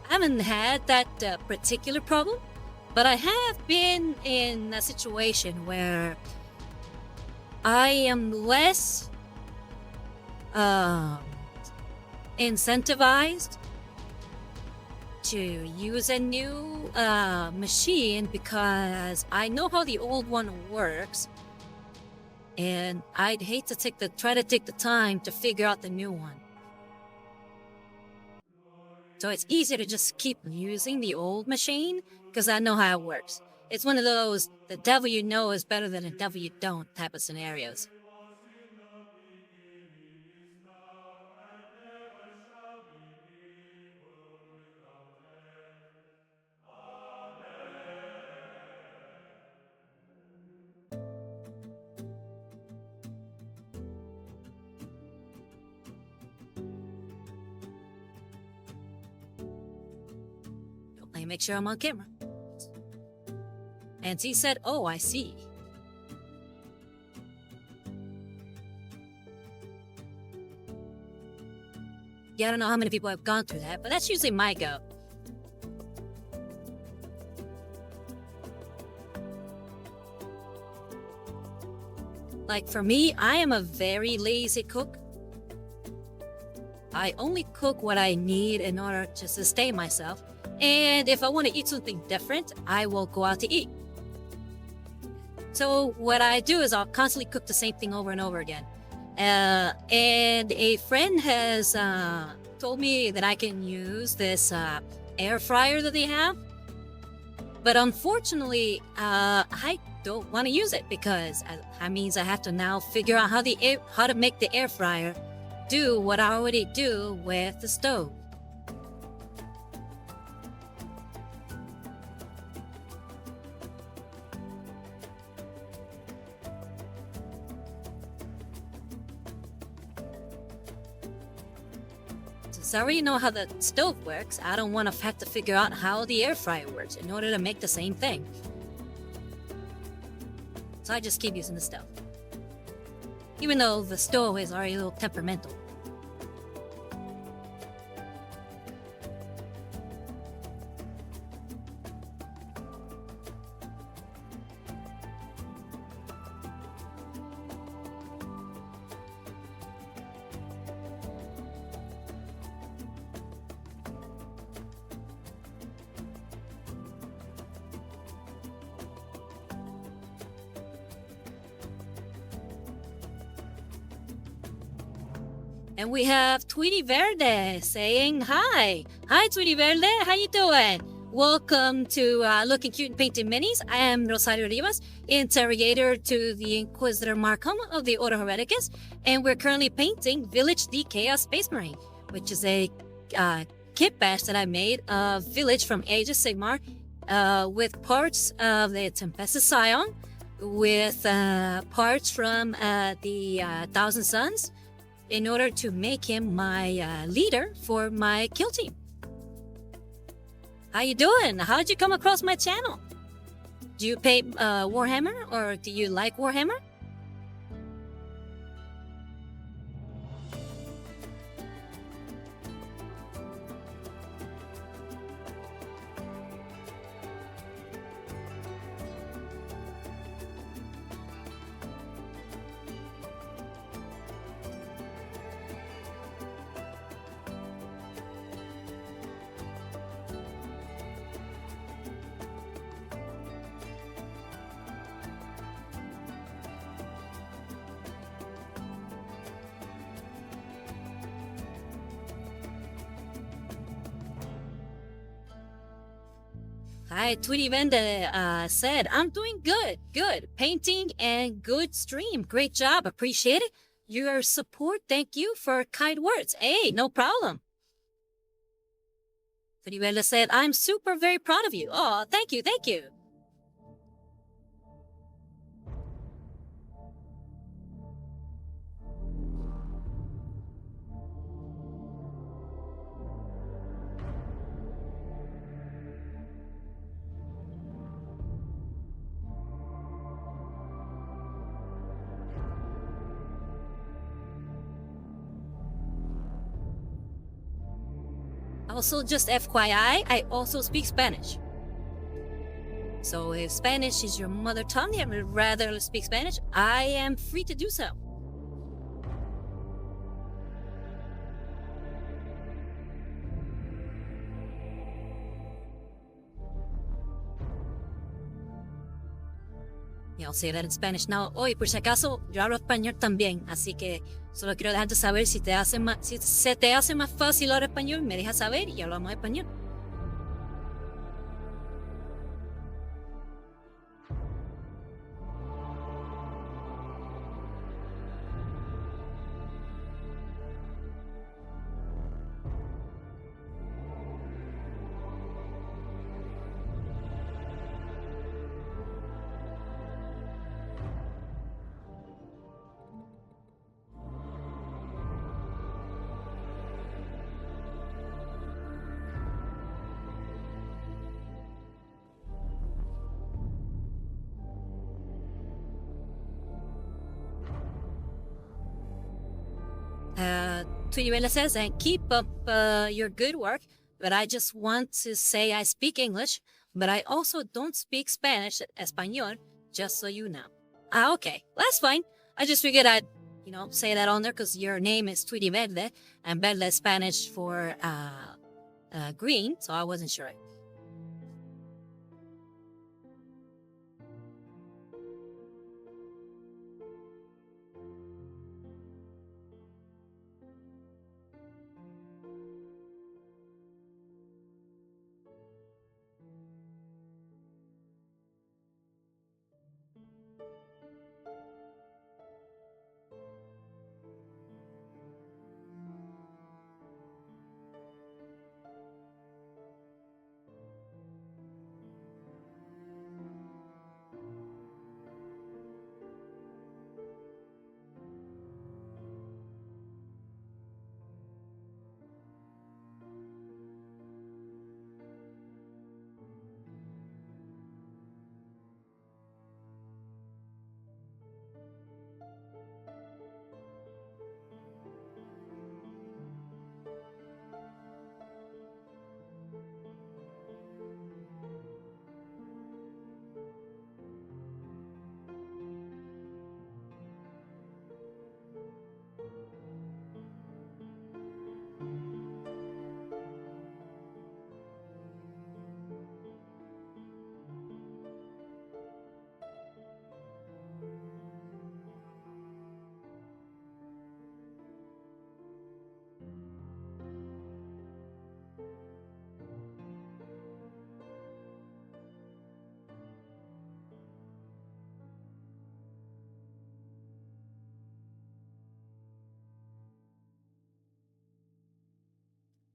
I haven't had that particular problem, but I have been in a situation where I am less incentivized to use a new machine because I know how the old one works, and I'd hate to try to take the time to figure out the new one. So it's easier to just keep using the old machine because I know how it works. It's one of those the devil you know is better than the devil you don't type of scenarios. Let me make sure I'm on camera. And he said, "Oh, I see." Yeah, I don't know how many people have gone through that, but that's usually my go. Like for me, I am a very lazy cook. I only cook what I need in order to sustain myself. And if I want to eat something different, I will go out to eat. So what I do is I'll constantly cook the same thing over and over again. And a friend has told me that I can use this air fryer that they have. But unfortunately, I don't want to use it because that means I have to now figure out how to make the air fryer do what I already do with the stove. Since I already know how the stove works, I don't want to have to figure out how the air fryer works in order to make the same thing. So I just keep using the stove. Even though the stove is already a little temperamental. And we have Tweety Verde saying hi. Hi, Tweety Verde. How you doing? Welcome to Looking Cute and Painting Minis. I am Rosario Rivas, interrogator to the Inquisitor Markham of the Order Hereticus, and we're currently painting Vilitch the Chaos Space Marine, which is a kitbash that I made of Vilitch from Age of Sigmar, with parts of the Tempestus Scion, with parts from the Thousand Sons, in order to make him my leader for my kill team. How you doing? How'd you come across my channel? Do you paint Warhammer, or do you like Warhammer? Hi, Tweety Venda said, "I'm doing good. Painting and good stream. Great job. Appreciate it. Your support. Thank you for kind words. Hey, no problem." Tweety Venda said, "I'm super very proud of you." Oh, thank you. Also, just FYI, I also speak Spanish. So if Spanish is your mother tongue and would rather speak Spanish, I am free to do so. Y I'll say that in Spanish. Now, oye, por si acaso, yo hablo español también, así que solo quiero dejarte saber si si se te hace más fácil hablar español, me dejas saber y hablamos español. Tuyibela says, and keep up your good work, but I just want to say I speak English, but I also don't speak Spanish, Espanol, just so you know. Ah, okay, that's fine. I just figured I'd, say that on there because your name is Tweety Verde, and Verde is Spanish for green, so I wasn't sure.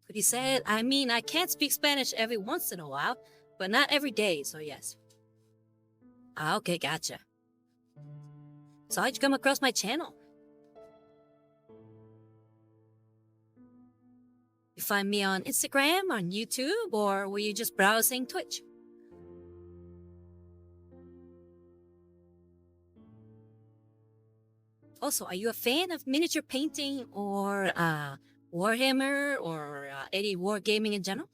But he said, I mean, I can't speak Spanish every once in a while, but not every day, so yes. Ah, okay, gotcha. So how'd you come across my channel? You find me on Instagram, on YouTube, or were you just browsing Twitch? Also, are you a fan of miniature painting or Warhammer or any wargaming in general?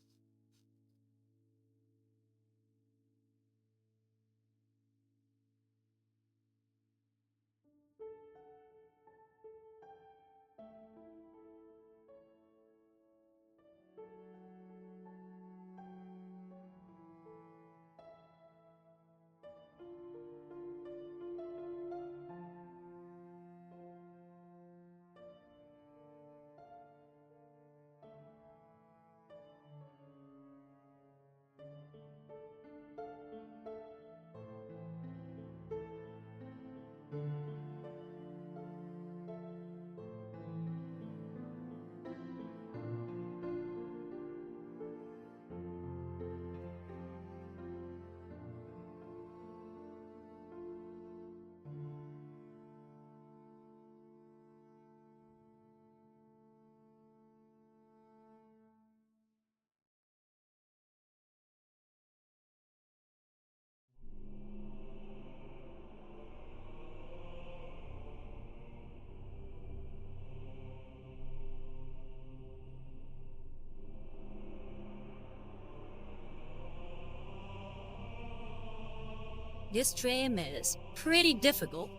This trim is pretty difficult,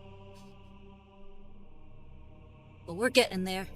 but we're getting there.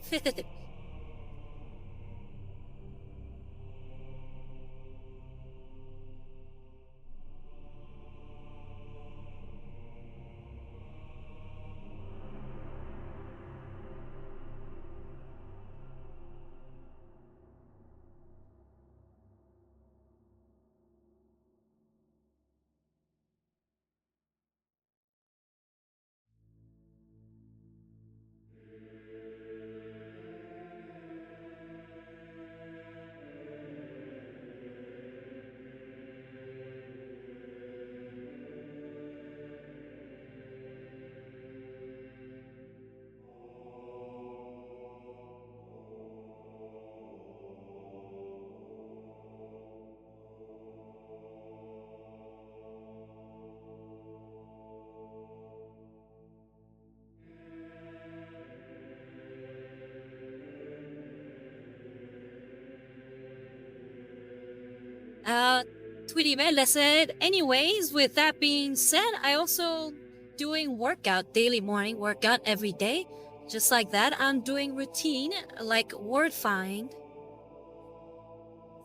Uh, Tweety Bella said, anyways, with that being said, I also doing workout, daily morning workout every day. Just like that, I'm doing routine like word find,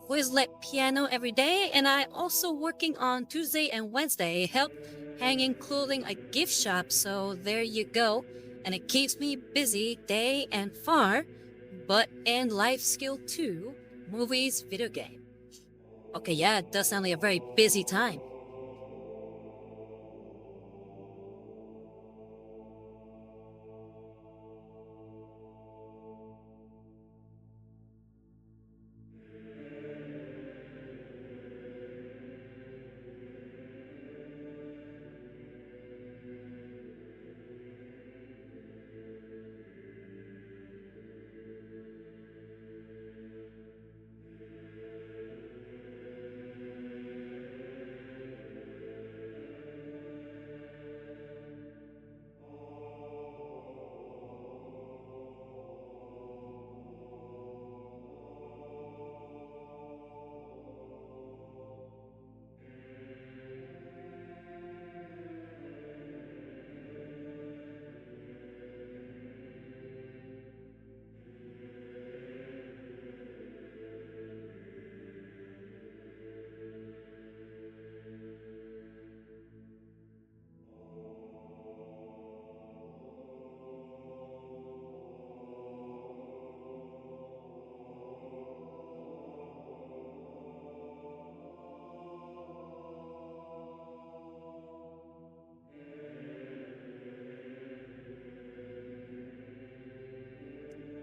Quizlet piano every day, and I also working on Tuesday and Wednesday, help hanging clothing a gift shop, so there you go. And it keeps me busy day and far, but and life skill too, movies, video game. Okay, yeah, it does sound like a very busy time.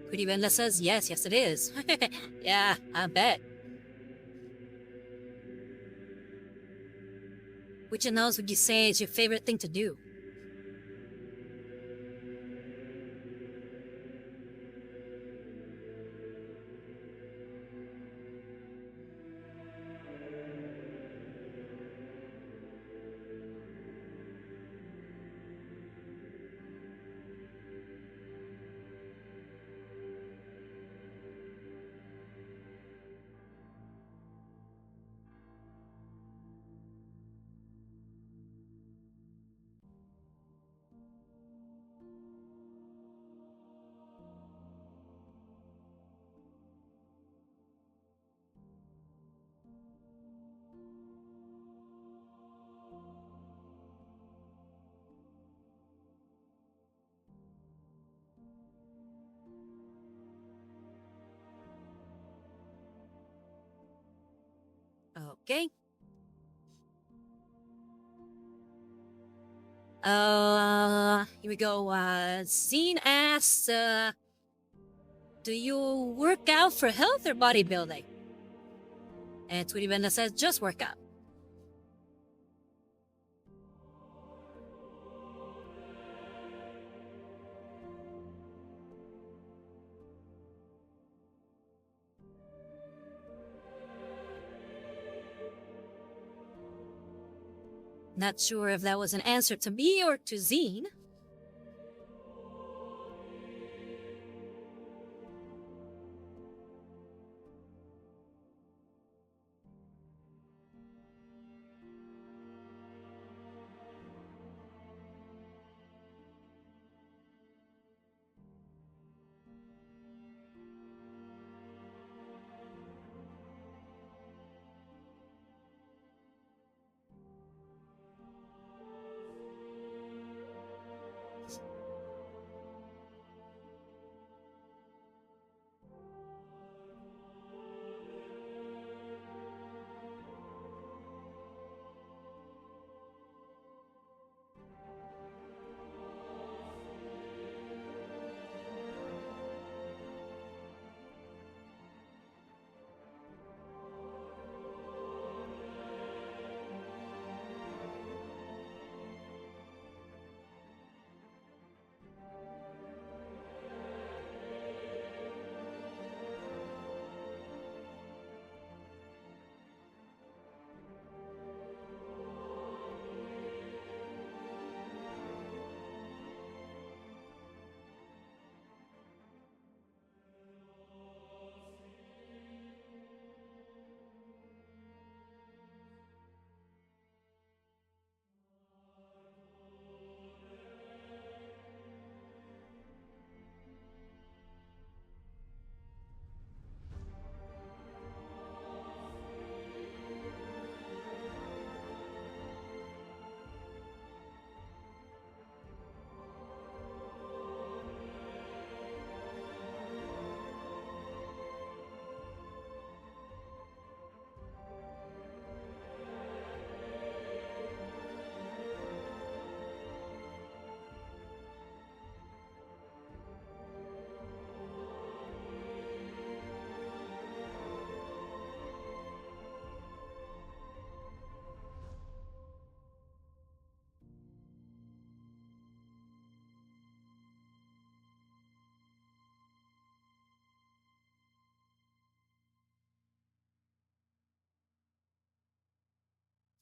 Pretty Vendla says, yes, it is. Yeah, I bet. Which knows would you say is your favorite thing to do? Okay. Here we go. Zine asks, do you work out for health or bodybuilding? And Tweety Benda says, just work out. Not sure if that was an answer to me or to Zine.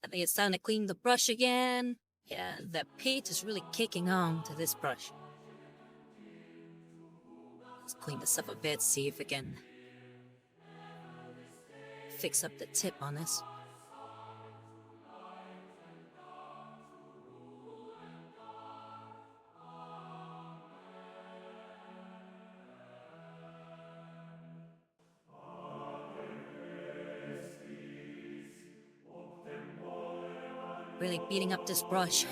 I think it's time to clean the brush again. Yeah, the paint is really kicking on to this brush. Let's clean this up a bit, see if we can fix up the tip on this. Really beating up this brush.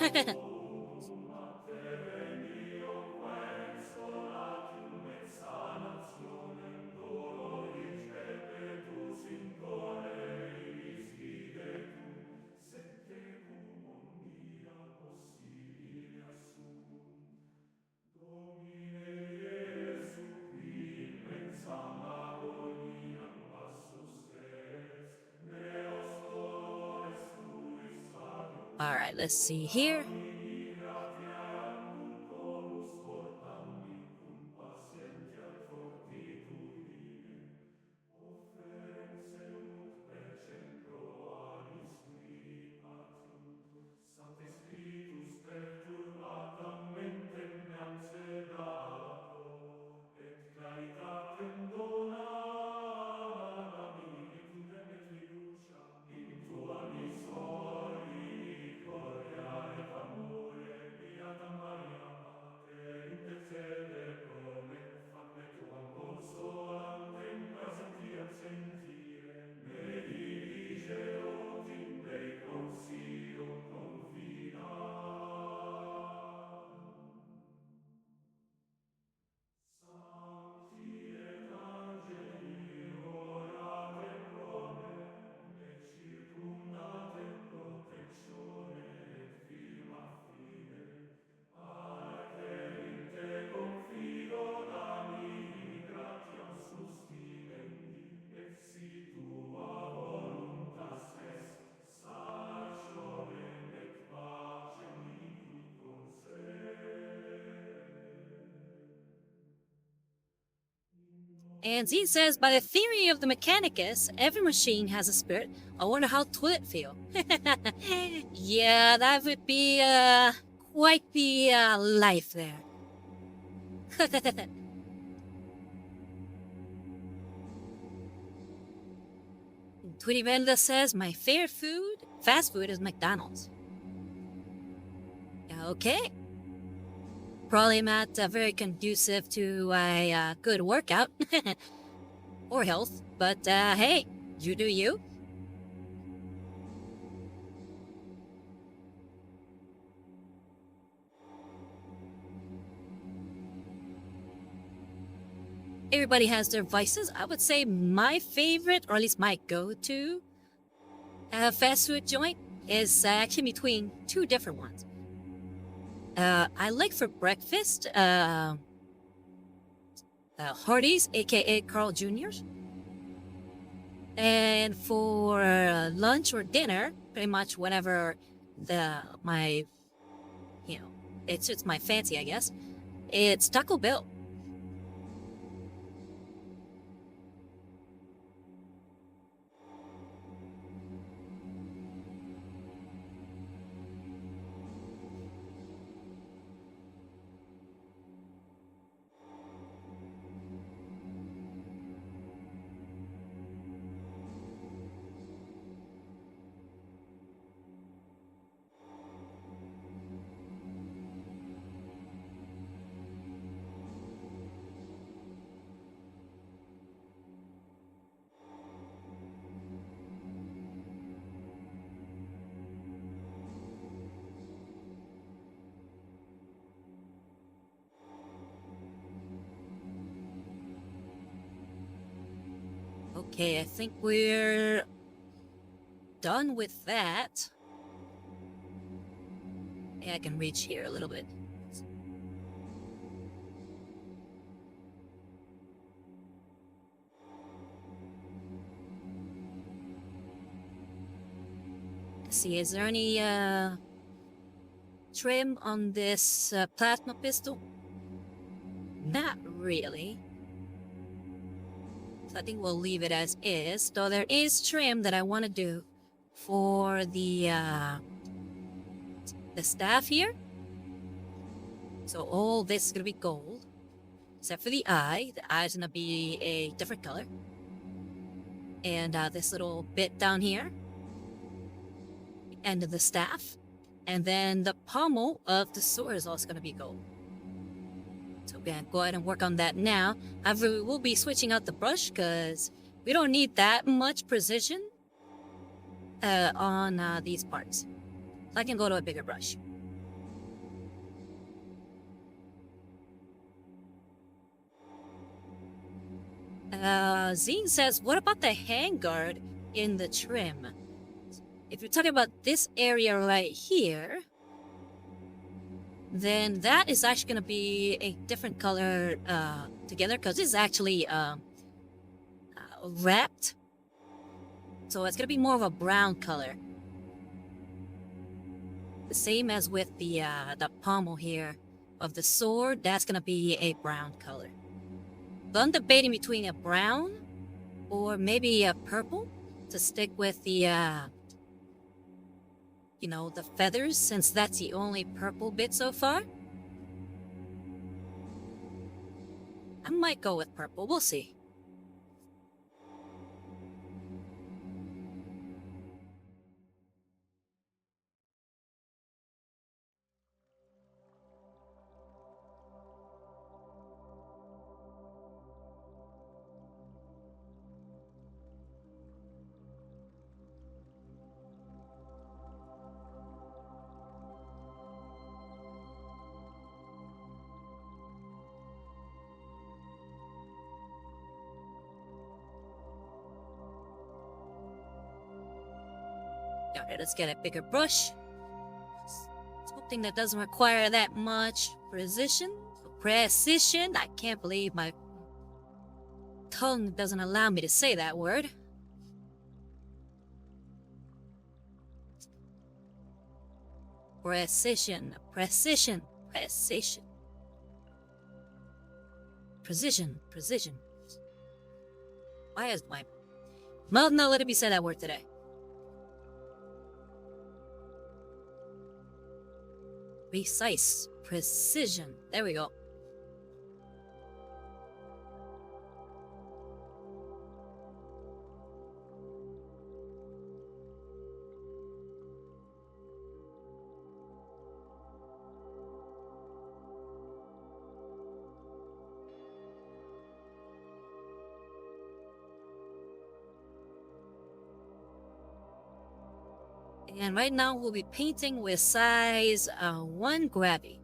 Alright, let's see here. And Z says, by the theory of the Mechanicus, every machine has a spirit. I wonder how Twit feel. Yeah, that would be, quite the, life there. Twitty Venda says, my favorite food, fast food, is McDonald's. Okay. Probably not very conducive to a good workout or health, but hey, you do you. Everybody has their vices. I would say my favorite, or at least my go-to fast food joint is actually between two different ones. I like for breakfast, Hardee's, aka Carl Jr.'s. And for lunch or dinner, pretty much whenever it suits my fancy, I guess, it's Taco Bell. Okay, I think we're done with that. Yeah, I can reach here a little bit. Let's see, is there any trim on this plasma pistol? Not really. So I think we'll leave it as is, though there is trim that I want to do for the staff here. So all this is gonna be gold, except for the eye. The eye's gonna be a different color. And this little bit down here, end of the staff, and then the pommel of the sword is also gonna be gold. So we're gonna go ahead and work on that now. However, we will be switching out the brush because we don't need that much precision on these parts. So I can go to a bigger brush. Zine says, what about the handguard in the trim? If you're talking about this area right here, then that is actually going to be a different color together, because it's actually wrapped. So it's going to be more of a brown color. The same as with the pommel here of the sword, that's going to be a brown color. But I'm debating between a brown or maybe a purple to stick with the, you know, the feathers, since that's the only purple bit so far. I might go with purple, we'll see. Alright, let's get a bigger brush. Something that doesn't require that much precision. Precision? I can't believe my tongue doesn't allow me to say that word. Precision, precision, precision. Precision, precision. Why is my mouth not letting me say that word today? Precise, precision. There we go. And right now we'll be painting with size 1 grabby.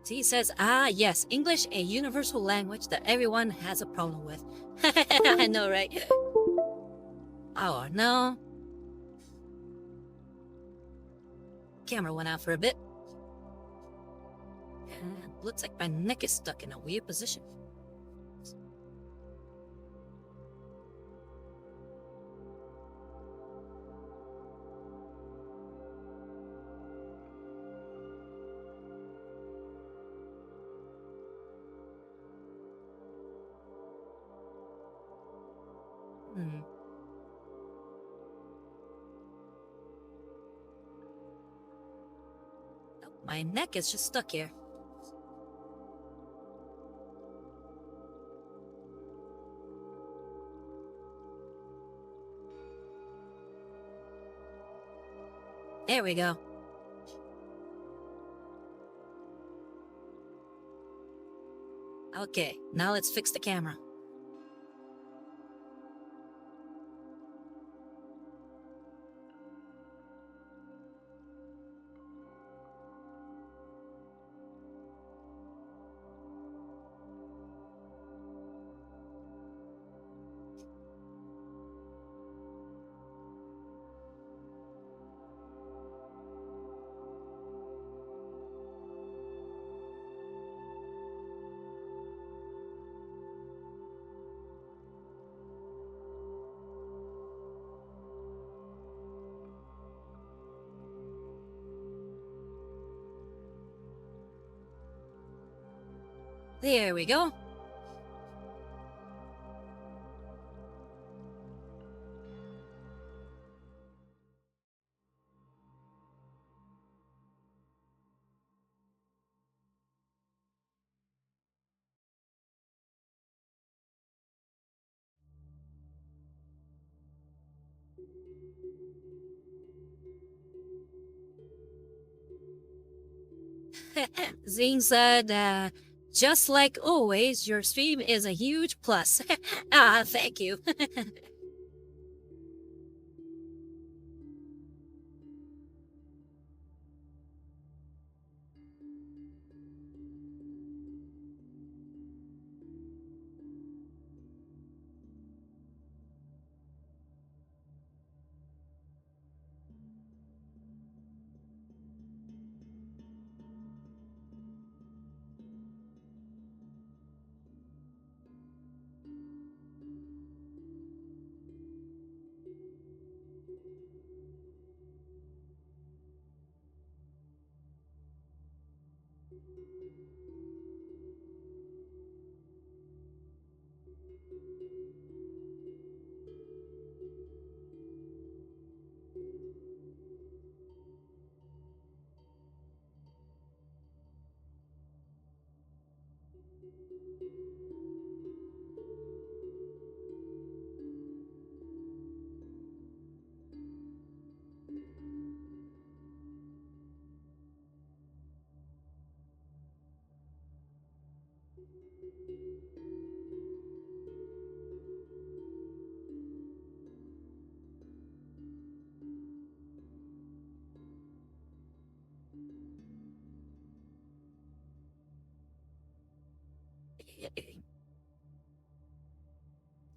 He says, yes, English, a universal language that everyone has a problem with. I know, right? Oh, no. Camera went out for a bit. Looks like my neck is stuck in a weird position. My neck is just stuck here. There we go. Okay, now let's fix the camera. There we go. Zing said, just like always, your stream is a huge plus. Thank you.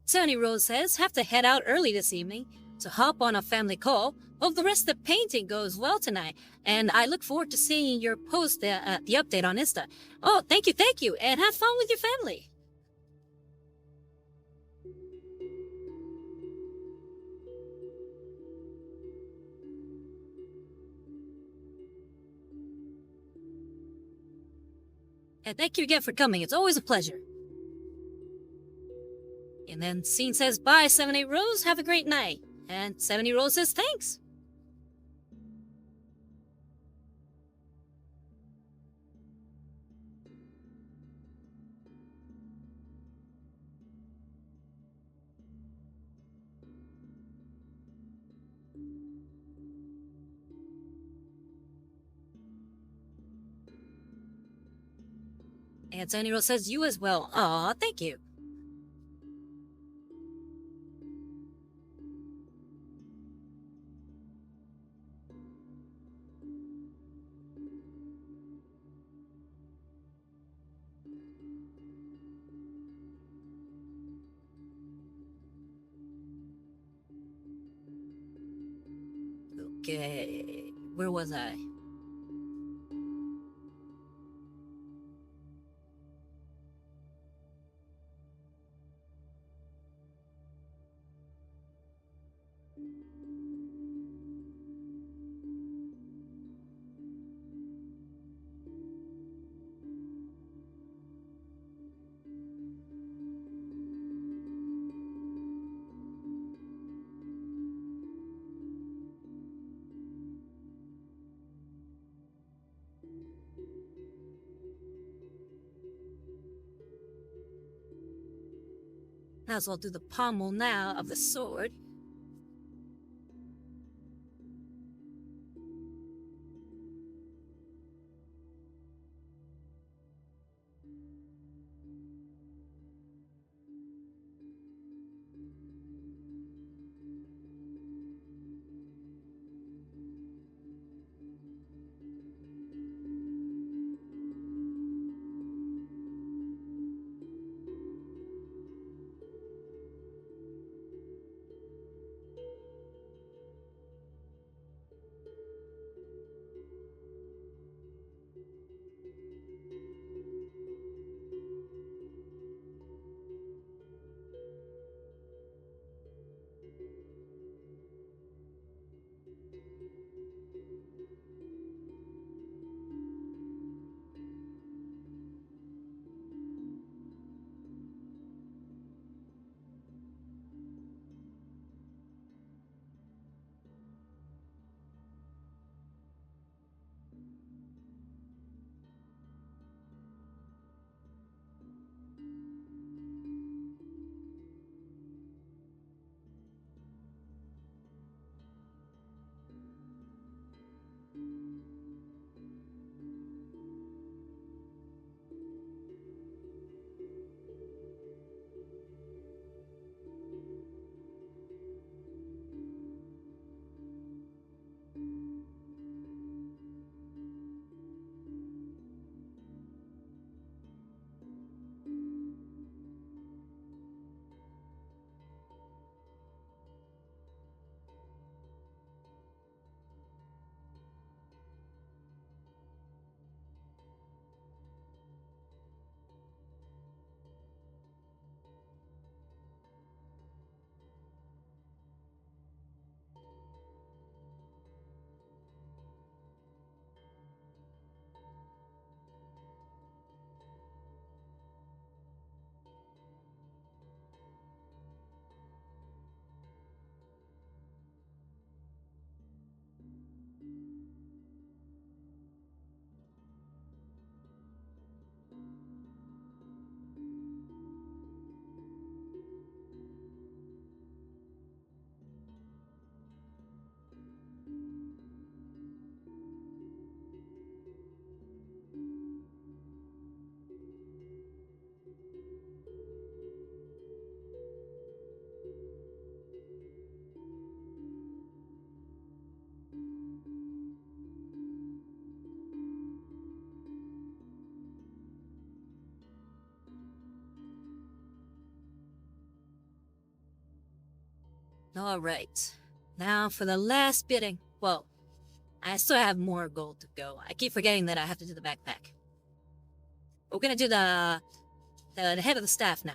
Tony Rose says, have to head out early this evening to hop on a family call. Hope the rest of the painting goes well tonight. And I look forward to seeing your post, the update on Insta. Oh, thank you, and have fun with your family. And thank you again for coming. It's always a pleasure. And then Scene says, bye, 78 Rose. Have a great night. And 70 Rose says, thanks. And 70 Rose says, you as well. Aw, thank you. Okay, where was I? Might as well do the pommel now of the sword. Alright. Now for the last bidding. Well, I still have more gold to go. I keep forgetting that I have to do the backpack. We're gonna do the head of the staff now.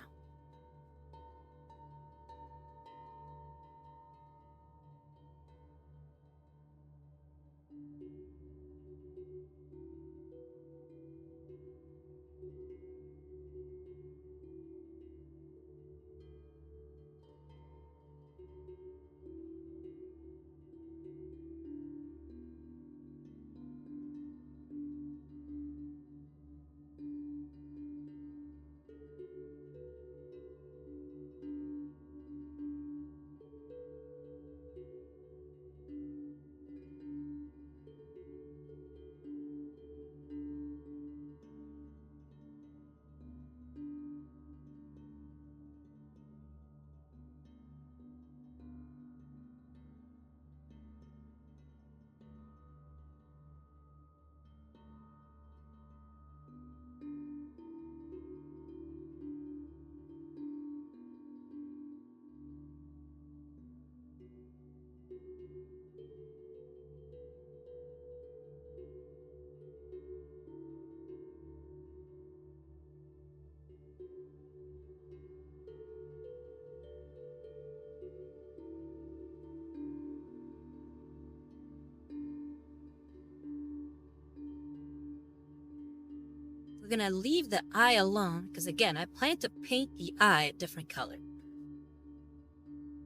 We're gonna leave the eye alone, because again, I plan to paint the eye a different color.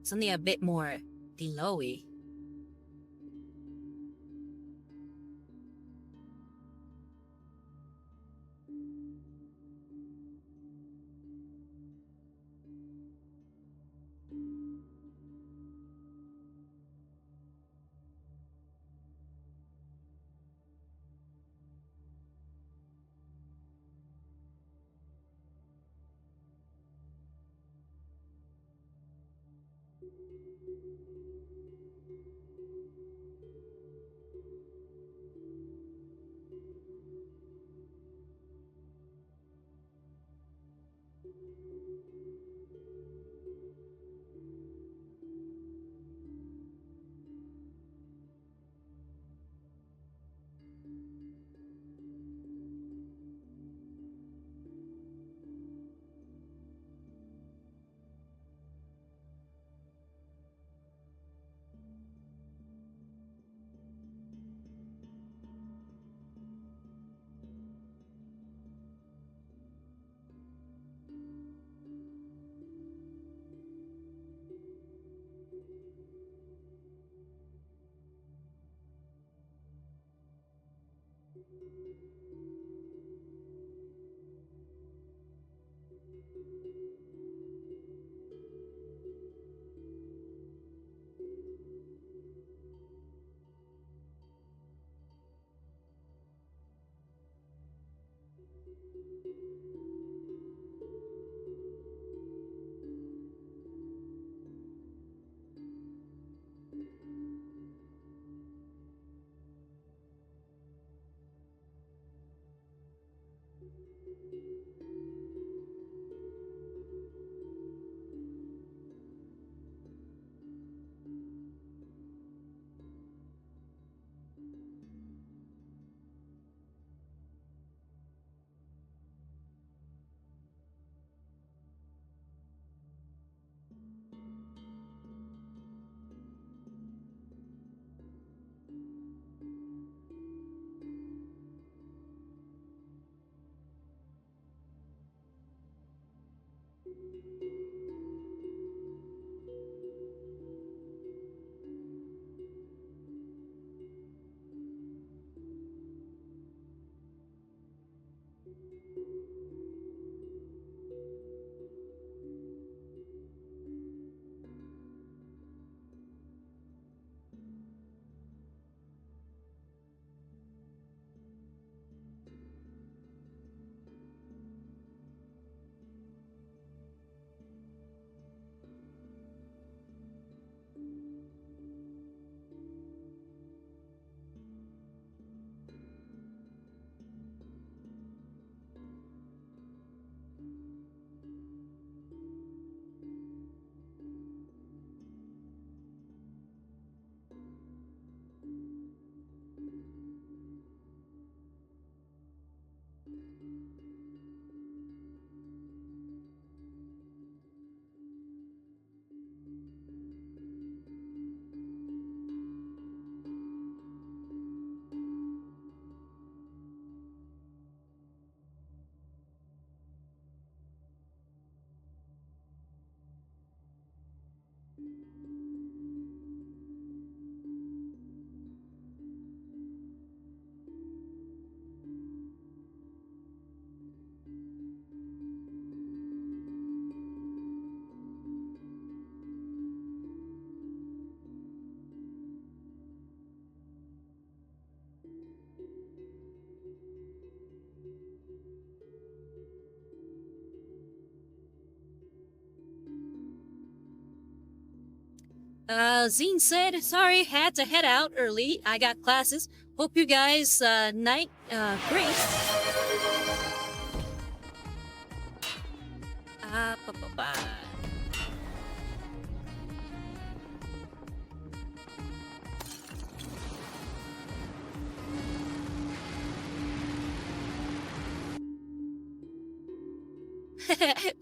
Something a bit more glowy. Zine said, sorry, had to head out early. I got classes. Hope you guys, night, great. Bye-bye.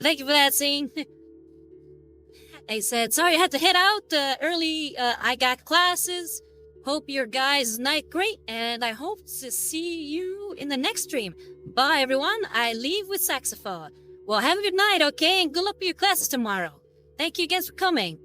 Thank you for that, Zine. I said, sorry, I had to head out early. I got classes. Hope your guys' night great, and I hope to see you in the next stream. Bye, everyone. I leave with saxophone. Well, have a good night, okay? And good luck with your classes tomorrow. Thank you again for coming.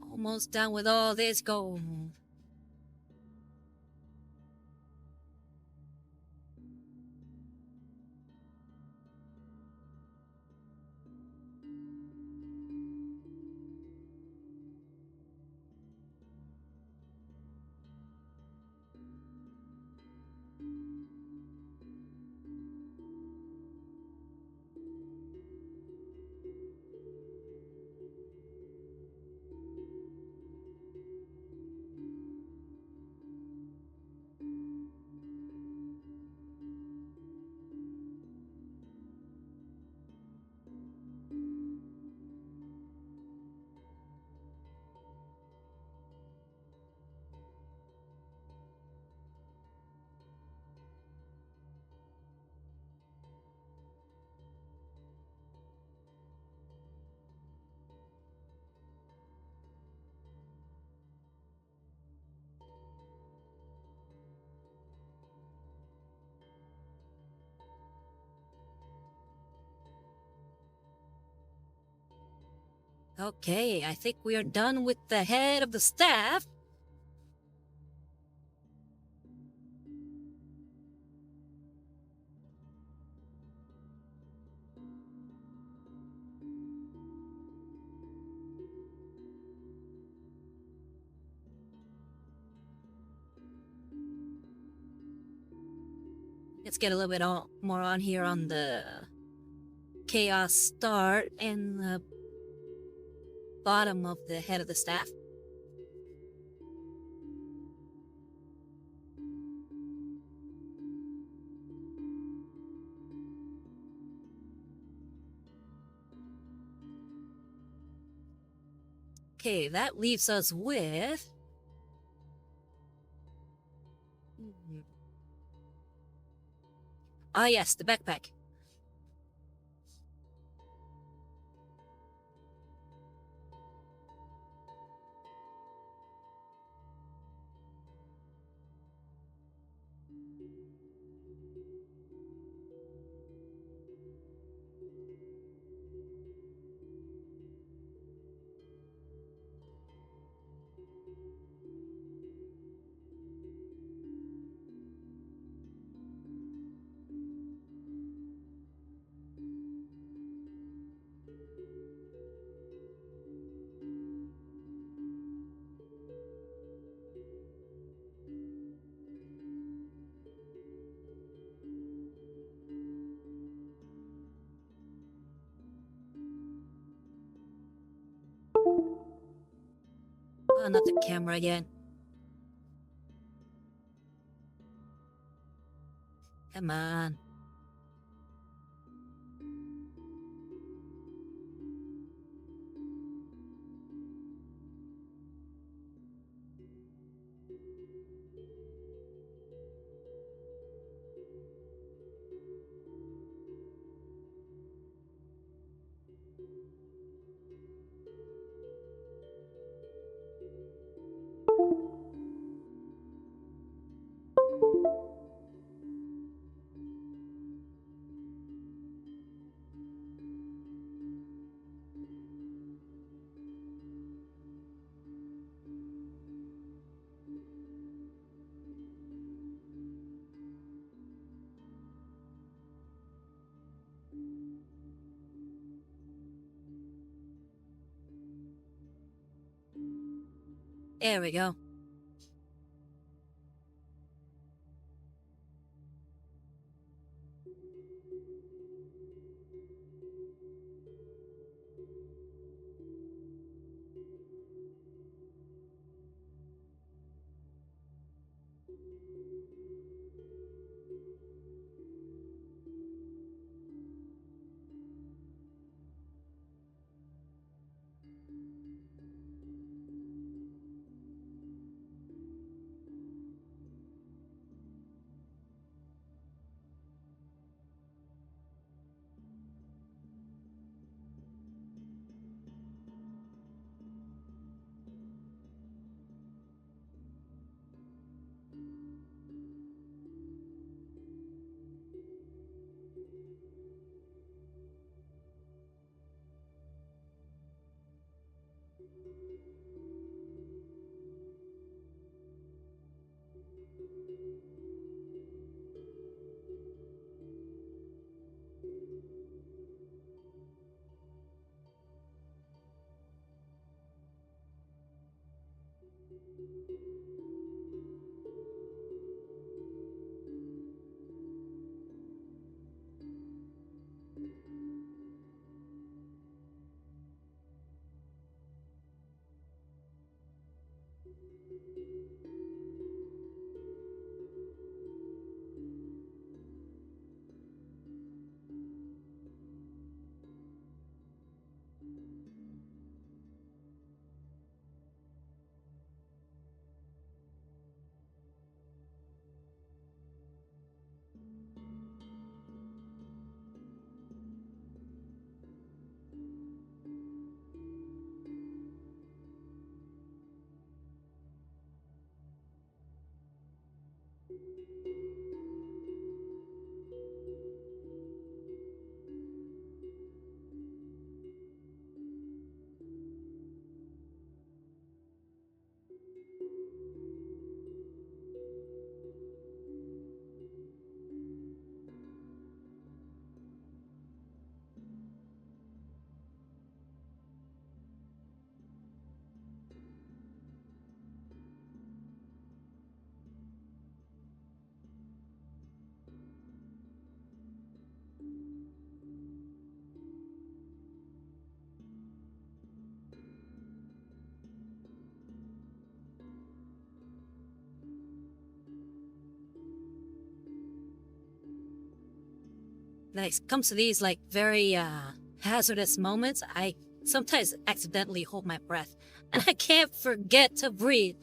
Almost done with all this gold. Okay, I think we are done with the head of the staff. Let's get a little bit more on here on the chaos start and the bottom of the head of the staff. Okay, that leaves us with... Ah, yes, the backpack. Oh, not the camera again. Come on. There we go. When it comes to these like very hazardous moments, I sometimes accidentally hold my breath, and I can't forget to breathe.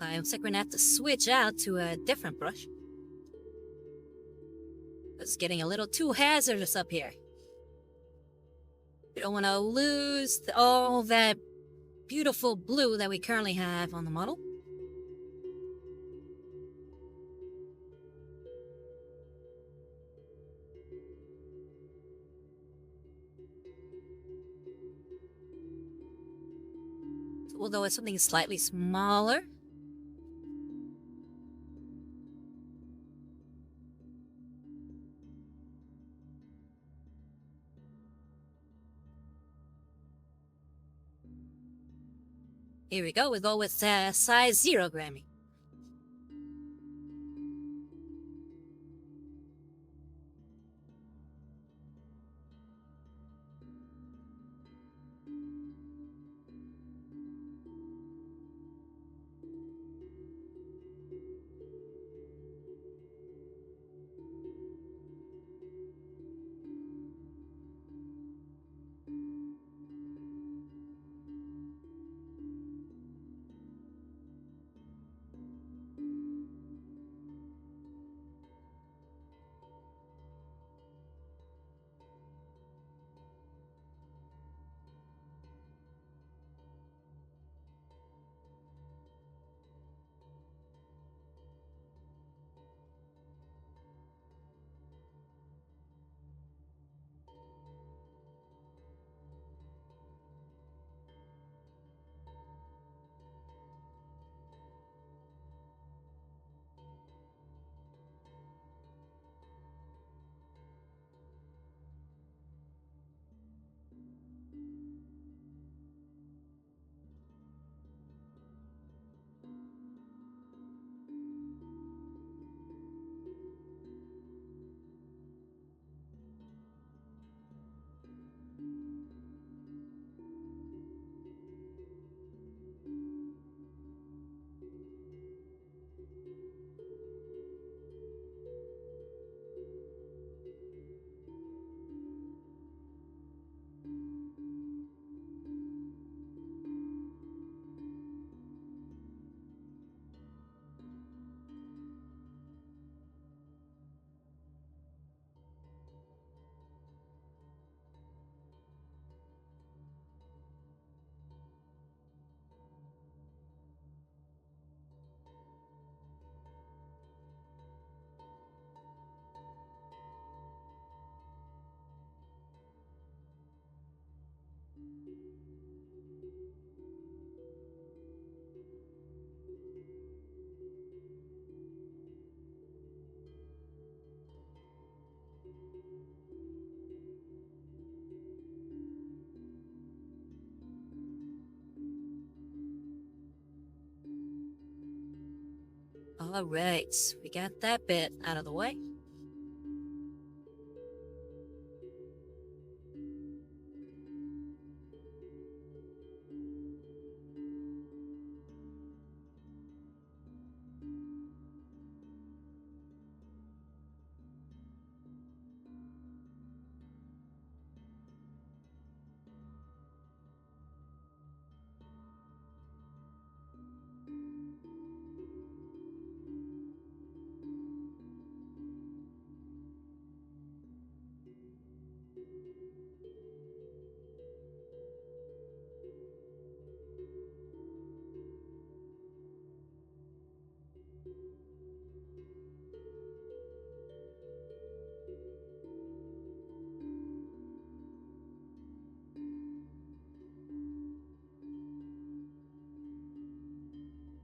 I'm gonna have to switch out to a different brush. It's getting a little too hazardous up here. We don't want to lose all that beautiful blue that we currently have on the model. So although it's something slightly smaller, here we go. We go with size 0 Grammy. Alright, we got that bit out of the way.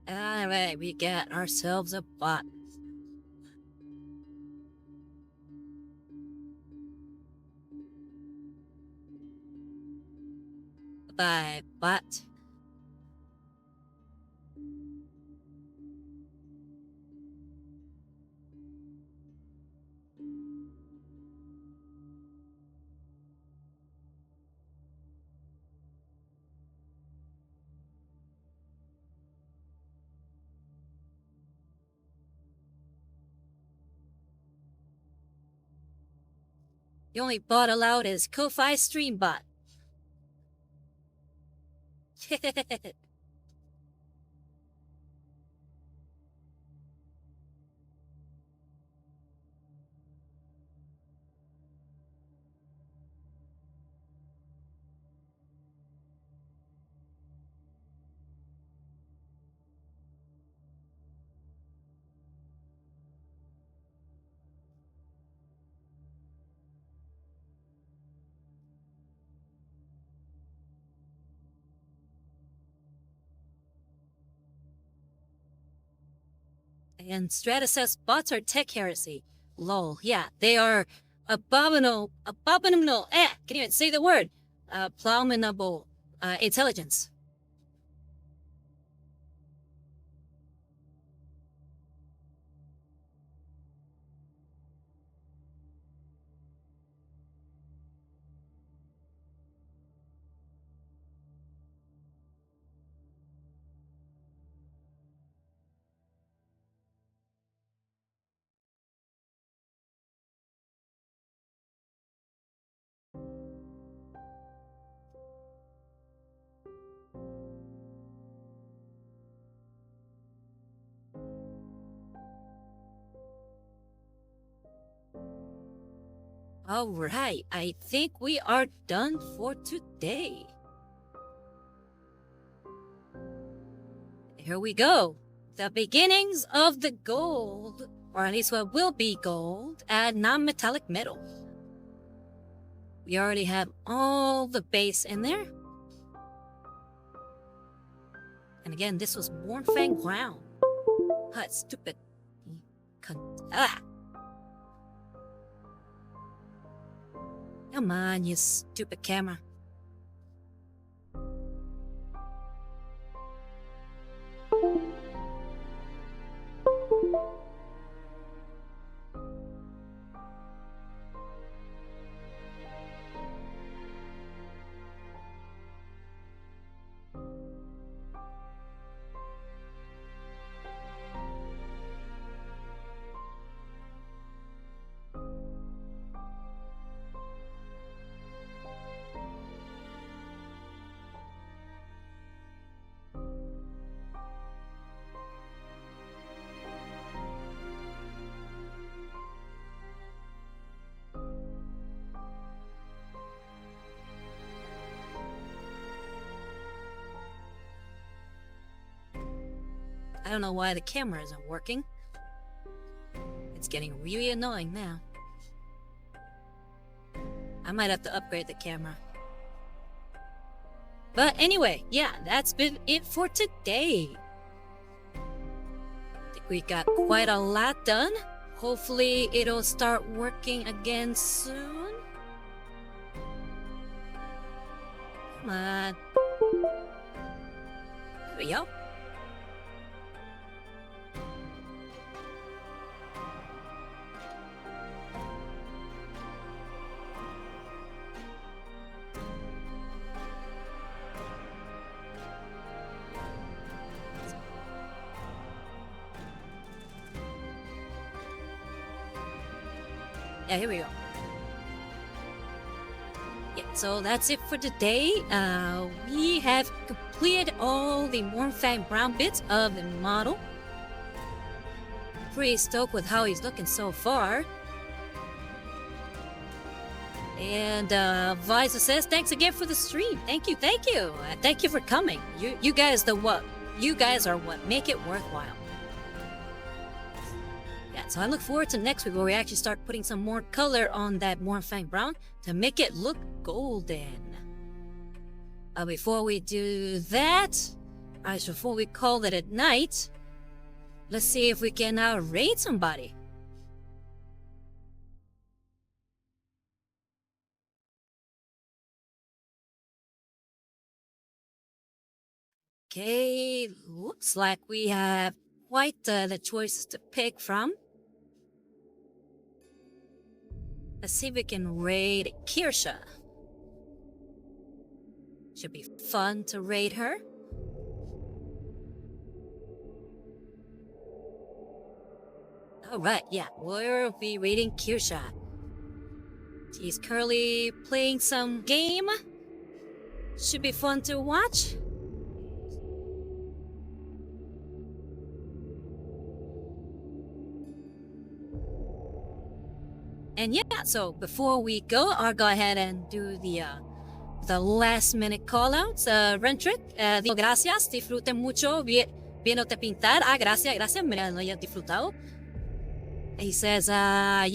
Alright, we got ourselves a bot. Bye, bot. The only bot allowed is Ko-Fi Stream Bot. And Stratus says bots are tech heresy. Lol, yeah, they are abominable, can't even say the word, abominable intelligence. Alright, I think we are done for today. Here we go. The beginnings of the gold, or at least what will be gold, and non-metallic metal. We already have all the base in there. And again, this was Mornfang Ground. Hut, stupid. Cunt. Ah! Come on, you stupid camera. I don't know why the camera isn't working. It's getting really annoying now. I might have to upgrade the camera. But anyway, yeah, that's been it for today. I think we got quite a lot done. Hopefully it'll start working again soon. Come on. There we go. Yeah, here we go. Yeah, so that's it for today. We have completed all the Mornfang Brown bits of the model. Pretty stoked with how he's looking so far. And Visa says, thanks again for the stream. Thank you, thank you. Thank you for coming. You guys are what make it worthwhile. Yeah, so I look forward to next week where we actually start putting some more color on that Mornfang Brown to make it look golden. Before we do that, before we call it at night, let's see if we can raid somebody. Okay, looks like we have quite the choices to pick from. Let's see if we can raid Kirsha. Should be fun to raid her. Alright, yeah, we'll be raiding Kirsha. She's currently playing some game. Should be fun to watch. And yeah, so before we go, I'll go ahead and do the last minute callouts. Rentrick, digo gracias, disfruten mucho viéndote pintar. Gracias, me lo haya disfrutado. He says, I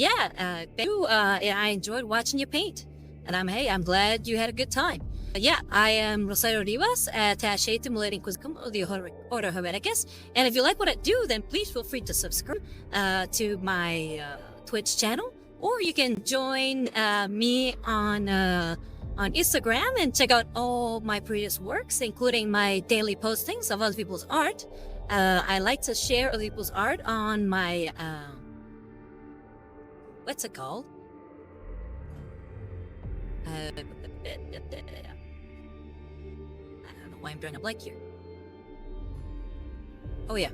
enjoyed watching you paint. And I'm glad you had a good time. Yeah, I am Rosario Rivas, Tzeentchian Millennium Quizicum of the Order Hereticus. And if you like what I do, then please feel free to subscribe to my Twitch channel. Or you can join me on Instagram and check out all my previous works, including my daily postings of other people's art. I like to share other people's art on my, what's it called? I don't know why I'm drawing a blank here. Oh yeah.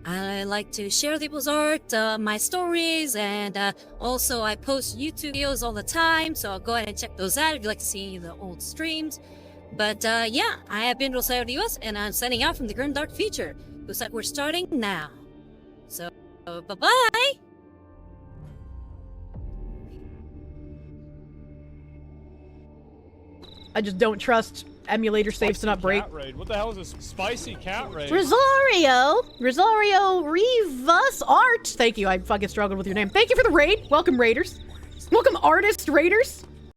I like to share people's art, my stories, and also I post YouTube videos all the time, so go ahead and check those out if you'd like to see the old streams. But yeah, I have been Rosario Rivas, and I'm signing out from the Grim Dark Future. Looks like we're starting now. So, bye-bye! I just don't trust emulator saves to not break. Raid. What the hell is this spicy cat raid? Rosario Rivas Art. Thank you. I fucking struggled with your name. Thank you for the raid. Welcome, raiders. Welcome, artist raiders.